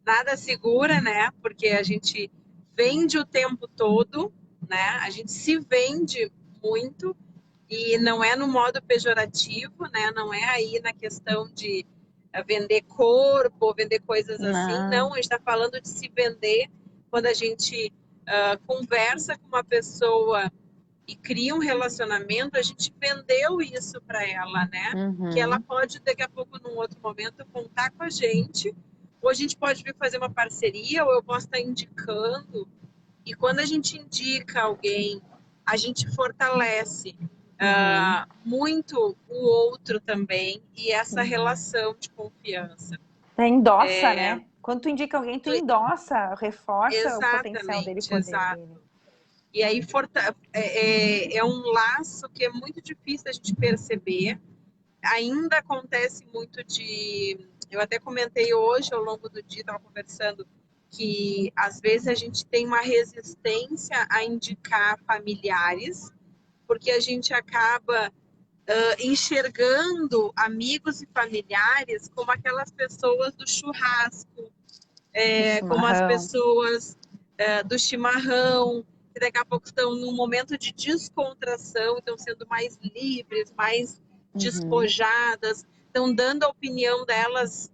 nada segura, né? Porque a gente vende o tempo todo, né? A gente se vende muito e não é no modo pejorativo, né? Não é aí na questão de vender corpo, vender coisas assim. Não, Não. a gente está falando de se vender quando a gente conversa com uma pessoa e cria um relacionamento, a gente vendeu isso para ela, né? Que ela Uhum. pode, daqui a pouco, num outro momento, contar com a gente, ou a gente pode vir fazer uma parceria, ou eu posso estar indicando. E quando a gente indica alguém, a gente fortalece Uhum. muito o outro também e essa Uhum. relação de confiança. Endossa, né? Quando tu indica alguém, tu endossa, reforça o potencial dele, o Exatamente, poder dele. exato. E aí é um laço que é muito difícil a gente perceber. Ainda acontece muito de. Eu até comentei hoje, ao longo do dia, estava conversando, que às vezes a gente tem uma resistência a indicar familiares, porque a gente acaba enxergando amigos e familiares como aquelas pessoas do churrasco, Do como as chimarrão. pessoas do chimarrão, que daqui a pouco estão num momento de descontração, estão sendo mais livres, mais Uhum. despojadas, estão dando a opinião delas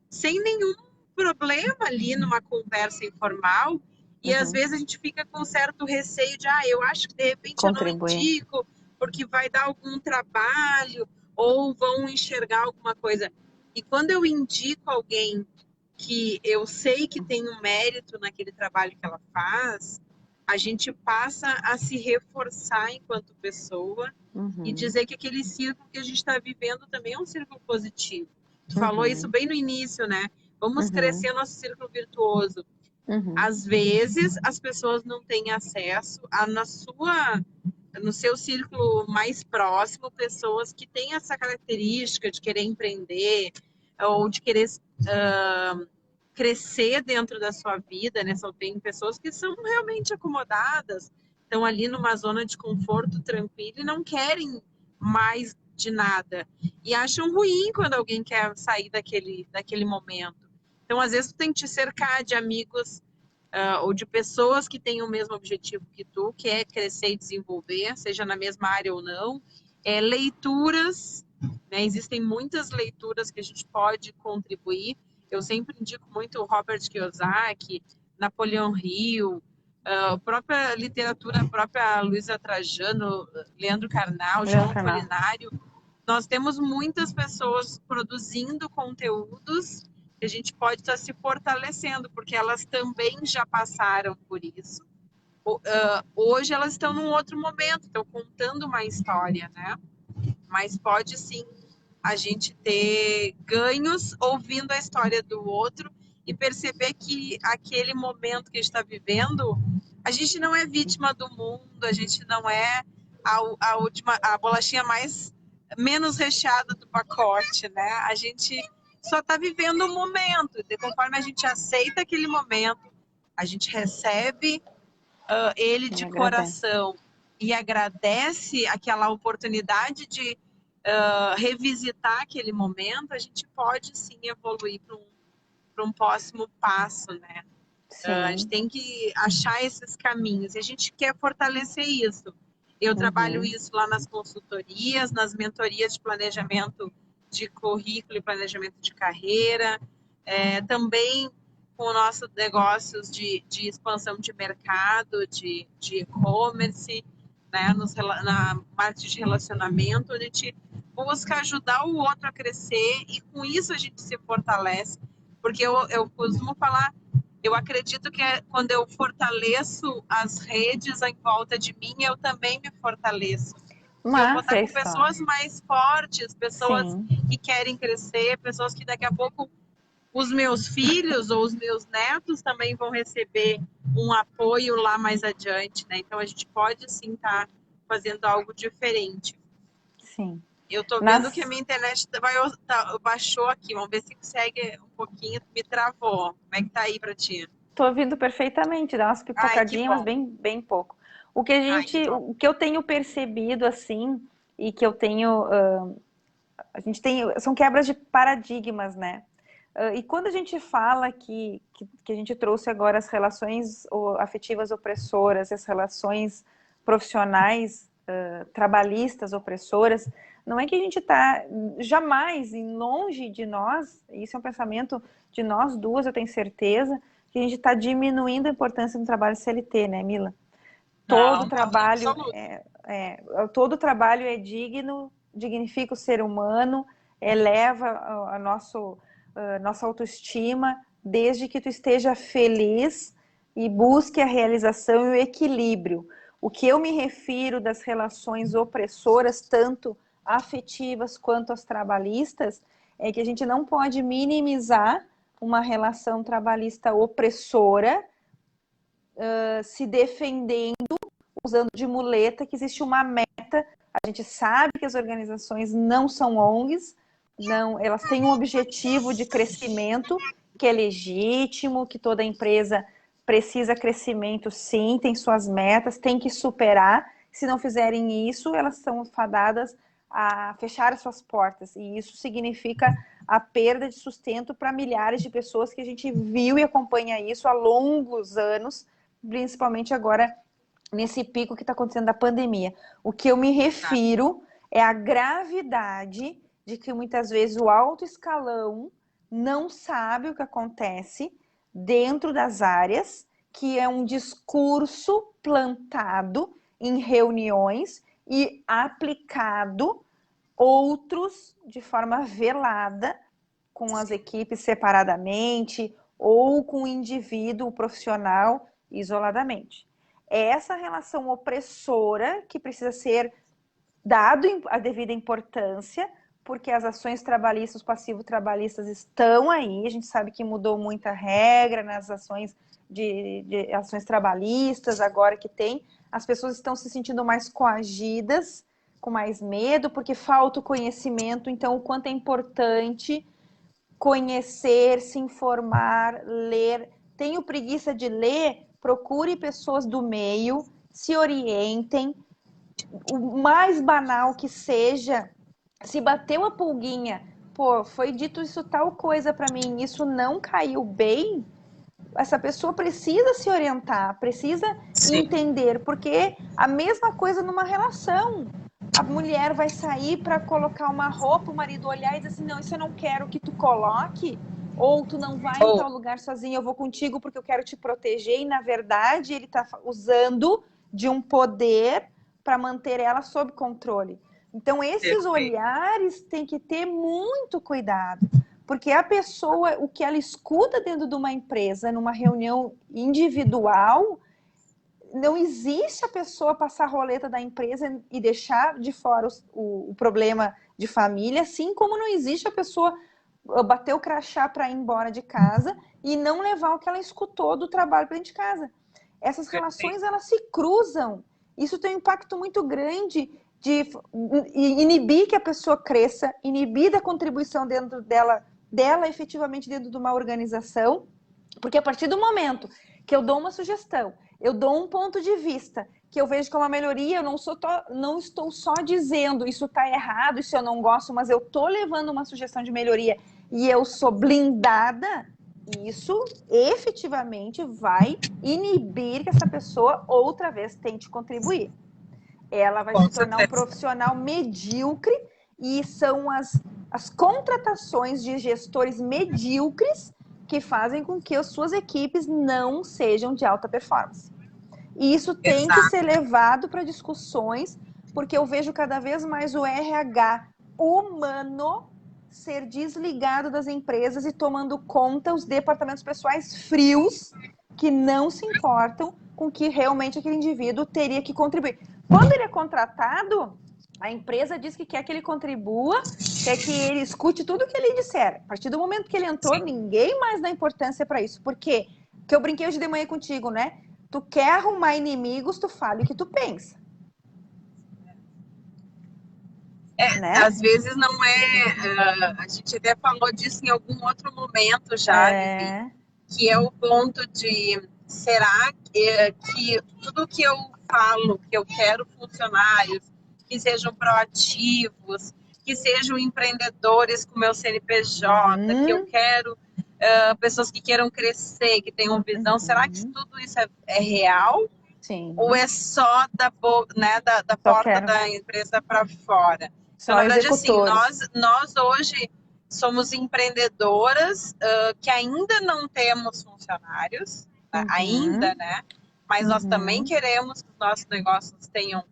sem nenhum problema ali numa conversa informal e às vezes a gente fica com certo receio de, eu acho que de repente eu não Contribuir. indico porque vai dar algum trabalho ou vão enxergar alguma coisa. E quando eu indico alguém que eu sei que tem um mérito naquele trabalho que ela faz, a gente passa a se reforçar enquanto pessoa e dizer que aquele círculo que a gente está vivendo também é um círculo positivo. Tu falou isso bem no início, né? Vamos crescer nosso círculo virtuoso. Às vezes, as pessoas não têm acesso no seu círculo mais próximo, pessoas que têm essa característica de querer empreender ou de querer crescer dentro da sua vida, né? Só tem pessoas que são realmente acomodadas, estão ali numa zona de conforto tranquilo e não querem mais de nada. E acham ruim quando alguém quer sair daquele momento. Então, às vezes, tu tem que te cercar de amigos ou de pessoas que têm o mesmo objetivo que tu, que é crescer e desenvolver, seja na mesma área ou não. Leituras, né? Existem muitas leituras que a gente pode contribuir. Eu sempre indico muito o Robert Kiyosaki, Napoleão Hill, a própria literatura, a própria Luísa Trajano, Leandro Carnal, João Apolinário. Nós temos muitas pessoas produzindo conteúdos que a gente pode estar se fortalecendo, porque elas também já passaram por isso. Hoje elas estão num outro momento, estão contando uma história, né? Mas pode sim a gente ter ganhos ouvindo a história do outro e perceber que aquele momento que a gente está vivendo, a gente não é vítima do mundo, a gente não é a bolachinha menos recheada do pacote, né? A gente só está vivendo o momento. E conforme a gente aceita aquele momento, a gente recebe ele de coração e agradece aquela oportunidade de revisitar aquele momento, a gente pode sim evoluir para um próximo passo, né? A gente tem que achar esses caminhos e a gente quer fortalecer isso. Eu trabalho isso lá nas consultorias, nas mentorias de planejamento de currículo e planejamento de carreira, também com nossos negócios de expansão de mercado, de e-commerce, né, na parte de relacionamento, a gente busca ajudar o outro a crescer e com isso a gente se fortalece. Porque eu costumo falar, eu acredito que quando eu fortaleço as redes em volta de mim, eu também me fortaleço. Se eu vou estar com pessoas mais fortes, pessoas que querem crescer, pessoas que daqui a pouco os meus filhos ou os meus netos também vão receber um apoio lá mais adiante, né? Então a gente pode sim estar fazendo algo diferente. Sim. Eu tô vendo que a minha internet baixou aqui. Vamos ver se consegue um pouquinho. Me travou. Como é que tá aí pra ti? Tô ouvindo perfeitamente, dá umas pipocadinhas, mas bem pouco. O que eu tenho percebido assim, e que eu tenho. São quebras de paradigmas, né? E quando a gente fala que a gente trouxe agora as relações afetivas opressoras, as relações profissionais, trabalhistas opressoras, não é que a gente está jamais longe de nós, isso é um pensamento de nós duas, eu tenho certeza, que a gente está diminuindo a importância do trabalho CLT, né, Mila? Todo trabalho é digno, dignifica o ser humano, eleva a nossa autoestima, desde que tu esteja feliz e busque a realização e o equilíbrio. O que eu me refiro das relações opressoras, tanto afetivas quanto as trabalhistas, é que a gente não pode minimizar uma relação trabalhista opressora, se defendendo, usando de muleta, que existe uma meta. A gente sabe que as organizações não são ONGs, não, elas têm um objetivo de crescimento que é legítimo, que toda empresa precisa crescimento, sim, tem suas metas, tem que superar. Se não fizerem isso, elas são fadadas a fechar as suas portas, e isso significa a perda de sustento para milhares de pessoas que a gente viu e acompanha isso há longos anos, principalmente agora nesse pico que está acontecendo da pandemia. O que eu me refiro é a gravidade de que muitas vezes o alto escalão não sabe o que acontece dentro das áreas, que é um discurso plantado em reuniões e aplicado outros de forma velada com as equipes separadamente ou com o indivíduo o profissional isoladamente. É essa relação opressora que precisa ser dado a devida importância, porque as ações trabalhistas, os passivos trabalhistas estão aí, a gente sabe que mudou muita regra nas ações de ações trabalhistas, agora que tem, as pessoas estão se sentindo mais coagidas, com mais medo, porque falta o conhecimento, então o quanto é importante conhecer, se informar, ler. Tenho preguiça de ler? Procure pessoas do meio, se orientem, o mais banal que seja, se bateu a pulguinha, pô, foi dito isso tal coisa para mim, isso não caiu bem, essa pessoa precisa se orientar, precisa entender, porque a mesma coisa numa relação. A mulher vai sair para colocar uma roupa, o marido olhar e dizer assim, não, isso eu não quero que tu coloque, ou tu não vai em tal lugar sozinho, eu vou contigo porque eu quero te proteger, e na verdade ele está usando de um poder para manter ela sob controle. Então esses olhares têm que ter muito cuidado, porque a pessoa, o que ela escuta dentro de uma empresa, numa reunião individual, não existe a pessoa passar a roleta da empresa e deixar de fora o problema de família, assim como não existe a pessoa bater o crachá para ir embora de casa e não levar o que ela escutou do trabalho para dentro de casa. Essas relações, elas se cruzam. Isso tem um impacto muito grande de inibir que a pessoa cresça, inibir da contribuição dentro dela efetivamente dentro de uma organização, porque a partir do momento que eu dou uma sugestão, eu dou um ponto de vista, que eu vejo que é uma melhoria, eu não estou só dizendo isso está errado, isso eu não gosto, mas eu estou levando uma sugestão de melhoria e eu sou blindada, isso efetivamente vai inibir que essa pessoa outra vez tente contribuir. Ela vai se tornar um profissional medíocre e são as contratações de gestores medíocres que fazem com que as suas equipes não sejam de alta performance. E isso tem que ser levado para discussões, porque eu vejo cada vez mais o RH humano ser desligado das empresas e tomando conta os departamentos pessoais frios que não se importam com que realmente aquele indivíduo teria que contribuir. Quando ele é contratado, a empresa diz que quer que ele contribua, quer que ele escute tudo que ele disser. A partir do momento que ele entrou, ninguém mais dá importância para isso. Por quê? Porque eu brinquei hoje de manhã contigo, né? Tu quer arrumar inimigos, tu fala o que tu pensa. Né? Às vezes não é... a gente até falou disso em algum outro momento já, Vivi, que é o ponto de... Será que tudo que eu falo, que eu quero funcionários que sejam proativos, que sejam empreendedores com meu CNPJ, que eu quero pessoas que queiram crescer, que tenham visão, será que tudo isso é real? Sim. Ou é só da porta da empresa para fora? Então, na verdade, assim, nós hoje somos empreendedoras que ainda não temos funcionários, ainda, né? Mas nós também queremos que os nossos negócios tenham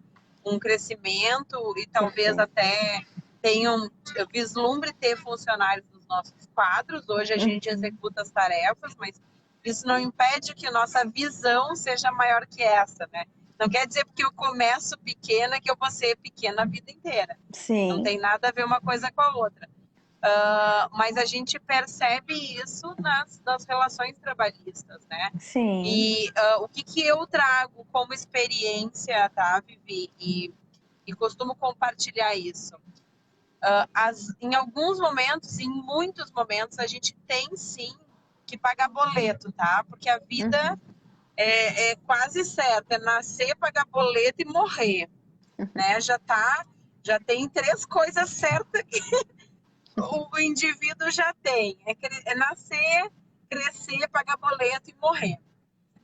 um crescimento e talvez até tenham, vislumbre ter funcionários nos nossos quadros. Hoje a gente executa as tarefas, mas isso não impede que a nossa visão seja maior que essa, né? Não quer dizer porque eu começo pequena que eu vou ser pequena a vida inteira. Sim. Não tem nada a ver uma coisa com a outra. Mas a gente percebe isso nas relações trabalhistas, né? Sim. E o que eu trago como experiência, tá, Vivi? E costumo compartilhar isso. Em alguns momentos, em muitos momentos, a gente tem sim que pagar boleto, tá? Porque a vida é quase certa, é nascer, pagar boleto e morrer, né? Já tem 3 coisas certas que o indivíduo já tem. É nascer, crescer, pagar boleto e morrer.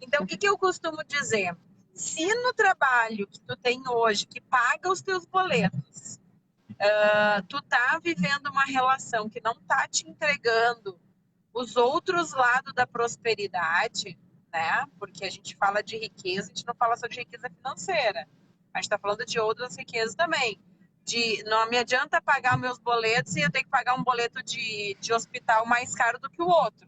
Então, o que eu costumo dizer? Se no trabalho que tu tem hoje, que paga os teus boletos, tu tá vivendo uma relação que não tá te entregando os outros lados da prosperidade, né? Porque a gente fala de riqueza, a gente não fala só de riqueza financeira. A gente está falando de outras riquezas também. Não me adianta pagar meus boletos e eu tenho que pagar um boleto de hospital mais caro do que o outro.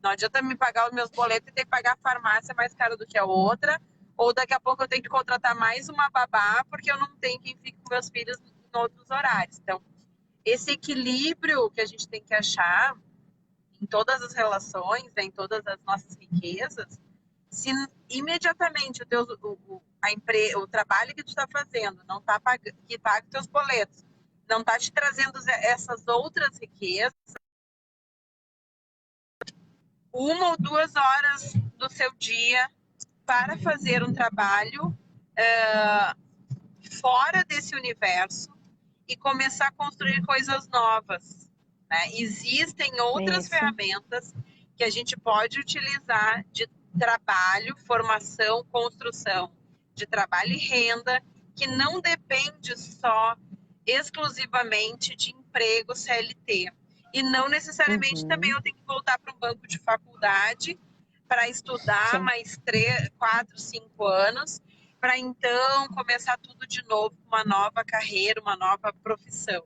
Não adianta me pagar os meus boletos e ter que pagar a farmácia mais cara do que a outra. Ou daqui a pouco eu tenho que contratar mais uma babá porque eu não tenho quem fique com meus filhos em outros horários. Então, esse equilíbrio que a gente tem que achar em todas as relações, né, em todas as nossas riquezas, se imediatamente o trabalho que tu está fazendo não está pagando, que paga os teus boletos, não está te trazendo essas outras riquezas, 1 ou 2 horas do seu dia para fazer um trabalho fora desse universo e começar a construir coisas novas, né? Existem outras ferramentas que a gente pode utilizar de trabalho, formação, construção, de trabalho e renda, que não depende só exclusivamente de emprego CLT. E não necessariamente também eu tenho que voltar para um banco de faculdade para estudar mais 3, 4, 5 anos, para então começar tudo de novo, uma nova carreira, uma nova profissão.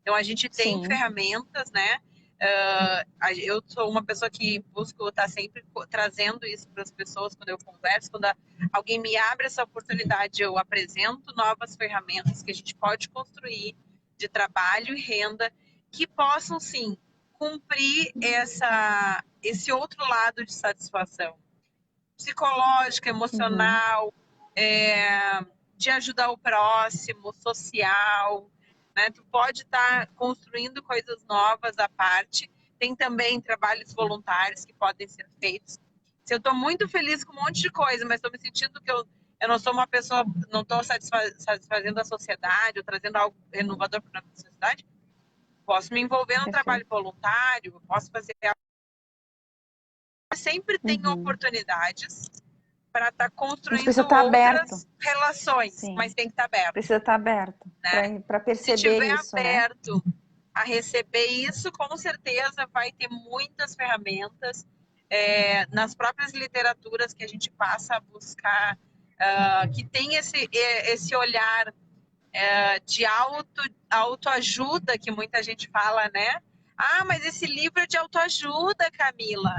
Então a gente tem ferramentas, né? Eu sou uma pessoa que busco estar sempre trazendo isso para as pessoas quando eu converso, quando alguém me abre essa oportunidade, eu apresento novas ferramentas que a gente pode construir de trabalho e renda que possam sim cumprir esse outro lado de satisfação psicológica, emocional, de ajudar o próximo, social, né? Tu pode estar construindo coisas novas à parte. Tem também trabalhos voluntários que podem ser feitos. Se eu estou muito feliz com um monte de coisa, mas estou me sentindo que eu não sou uma pessoa, não estou satisfazendo a sociedade ou trazendo algo renovador para a sociedade, posso me envolver no trabalho voluntário, posso fazer algo. Sempre tem oportunidades para estar construindo outras relações, mas tem que estar aberto. Precisa estar aberto, né? Para perceber isso. Se estiver isso, aberto a receber isso, com certeza vai ter muitas ferramentas nas próprias literaturas que a gente passa a buscar, que tem esse olhar de autoajuda que muita gente fala, né? Ah, mas esse livro é de autoajuda, Camila.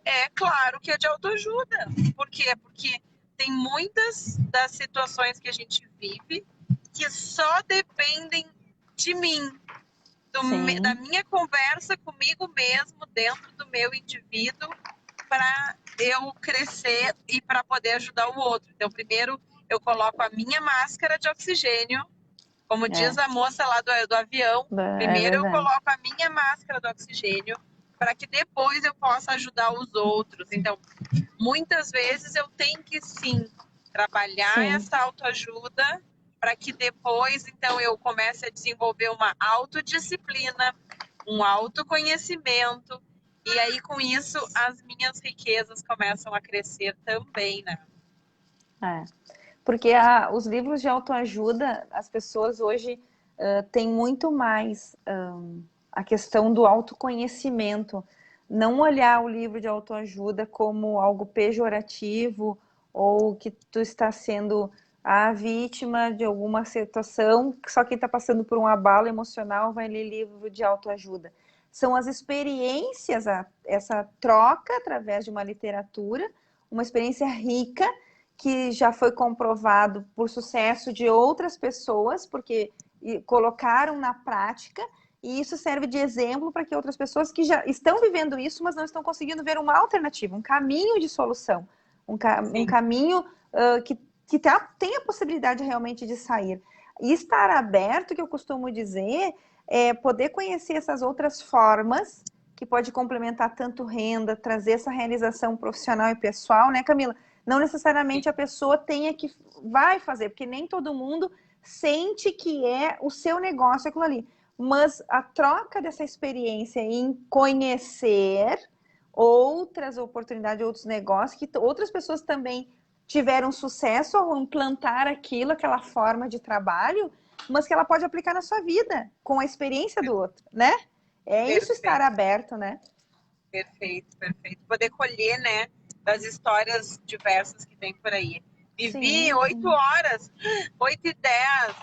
É claro que é de autoajuda. Por quê? Porque tem muitas das situações que a gente vive que só dependem de mim, da minha conversa comigo mesmo, dentro do meu indivíduo, para eu crescer e para poder ajudar o outro. Então, primeiro, eu coloco a minha máscara de oxigênio, como diz a moça lá do avião, primeiro eu coloco a minha máscara do oxigênio para que depois eu possa ajudar os outros. Então, muitas vezes eu tenho que sim trabalhar essa autoajuda para que depois então eu comece a desenvolver uma autodisciplina, um autoconhecimento, e aí com isso as minhas riquezas começam a crescer também, né? Porque os livros de autoajuda, as pessoas hoje têm muito mais a questão do autoconhecimento. Não olhar o livro de autoajuda como algo pejorativo ou que tu está sendo a vítima de alguma situação, só quem está passando por um abalo emocional vai ler livro de autoajuda. São as experiências, essa troca através de uma literatura, uma experiência rica, que já foi comprovado por sucesso de outras pessoas, porque colocaram na prática, e isso serve de exemplo para que outras pessoas que já estão vivendo isso, mas não estão conseguindo ver uma alternativa, um caminho de solução, um caminho que tem a possibilidade realmente de sair. E estar aberto, que eu costumo dizer, é poder conhecer essas outras formas, que pode complementar tanto renda, trazer essa realização profissional e pessoal, né, Camila? Não necessariamente a pessoa vai fazer, porque nem todo mundo sente que é o seu negócio aquilo ali. Mas a troca dessa experiência em conhecer outras oportunidades, outros negócios, que outras pessoas também tiveram sucesso ao implantar aquela forma de trabalho, mas que ela pode aplicar na sua vida, com a experiência do outro, né? Isso, estar aberto, né? Perfeito, perfeito. Poder colher, né, das histórias diversas que tem por aí. Vivi Sim, 8 horas, 8h10.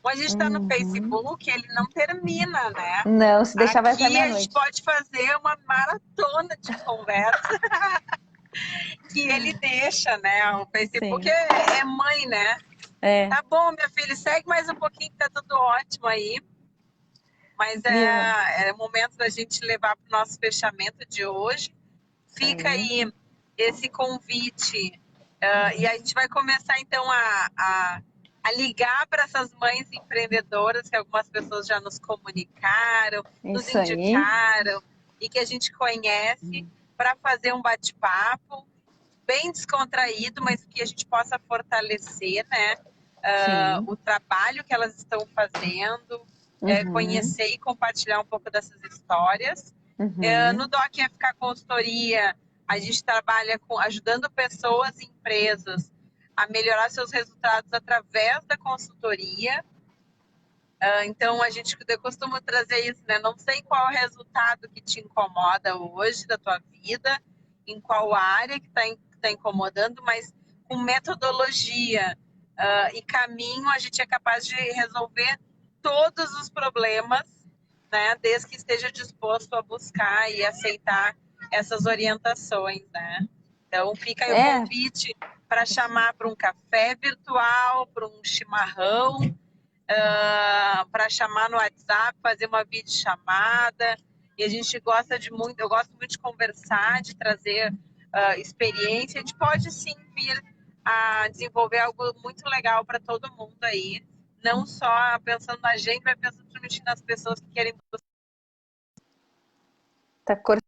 Quando a gente está no uhum. Facebook, ele não termina, né? Não, se deixar vai até Aqui a gente meia-noite. pode fazer uma maratona de conversa que ele deixa, né? O Facebook Sim, é mãe, né? é, Tá bom, minha filha, segue mais um pouquinho que tá tudo ótimo aí. Mas viu? é o momento da gente levar para o nosso fechamento de hoje. Isso Fica aí. aí esse convite. E a gente vai começar então a ligar para essas mães empreendedoras que algumas pessoas já nos comunicaram, nos Isso aí. indicaram e que a gente conhece para fazer um bate-papo bem descontraído, mas que a gente possa fortalecer, né? Sim. O trabalho que elas estão fazendo, Uhum, conhecer e compartilhar um pouco dessas histórias. No uhum. DOC FK Consultoria, a gente trabalha ajudando pessoas e empresas a melhorar seus resultados através da consultoria. Então, eu costumo trazer isso, né? Não sei qual é o resultado que te incomoda hoje da tua vida, em qual área que está incomodando, mas com metodologia e caminho, a gente é capaz de resolver todos os problemas, né? Desde que esteja disposto a buscar e aceitar essas orientações, né? Então, fica aí o É, convite para chamar para um café virtual, para um chimarrão, para chamar no WhatsApp, fazer uma videochamada. E a gente gosta de muito, eu gosto muito de conversar, de trazer experiência. A gente pode sim vir a desenvolver algo muito legal para todo mundo aí. Não só pensando na gente, mas pensando também nas pessoas que querem. tá cortando.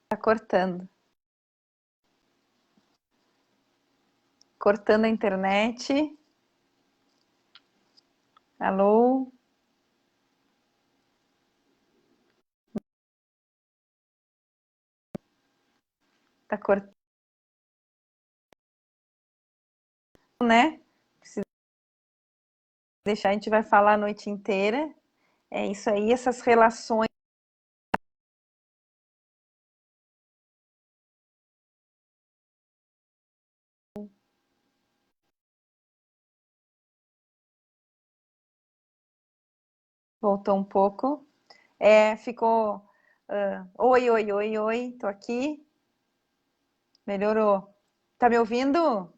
Tá cortando. Cortando a internet. Alô? Tá cortando, né? Se deixar, a gente vai falar a noite inteira. É isso aí, essas relações. Voltou um pouco. Ficou. Oi, oi, oi, oi, tô aqui. Melhorou. Tá me ouvindo?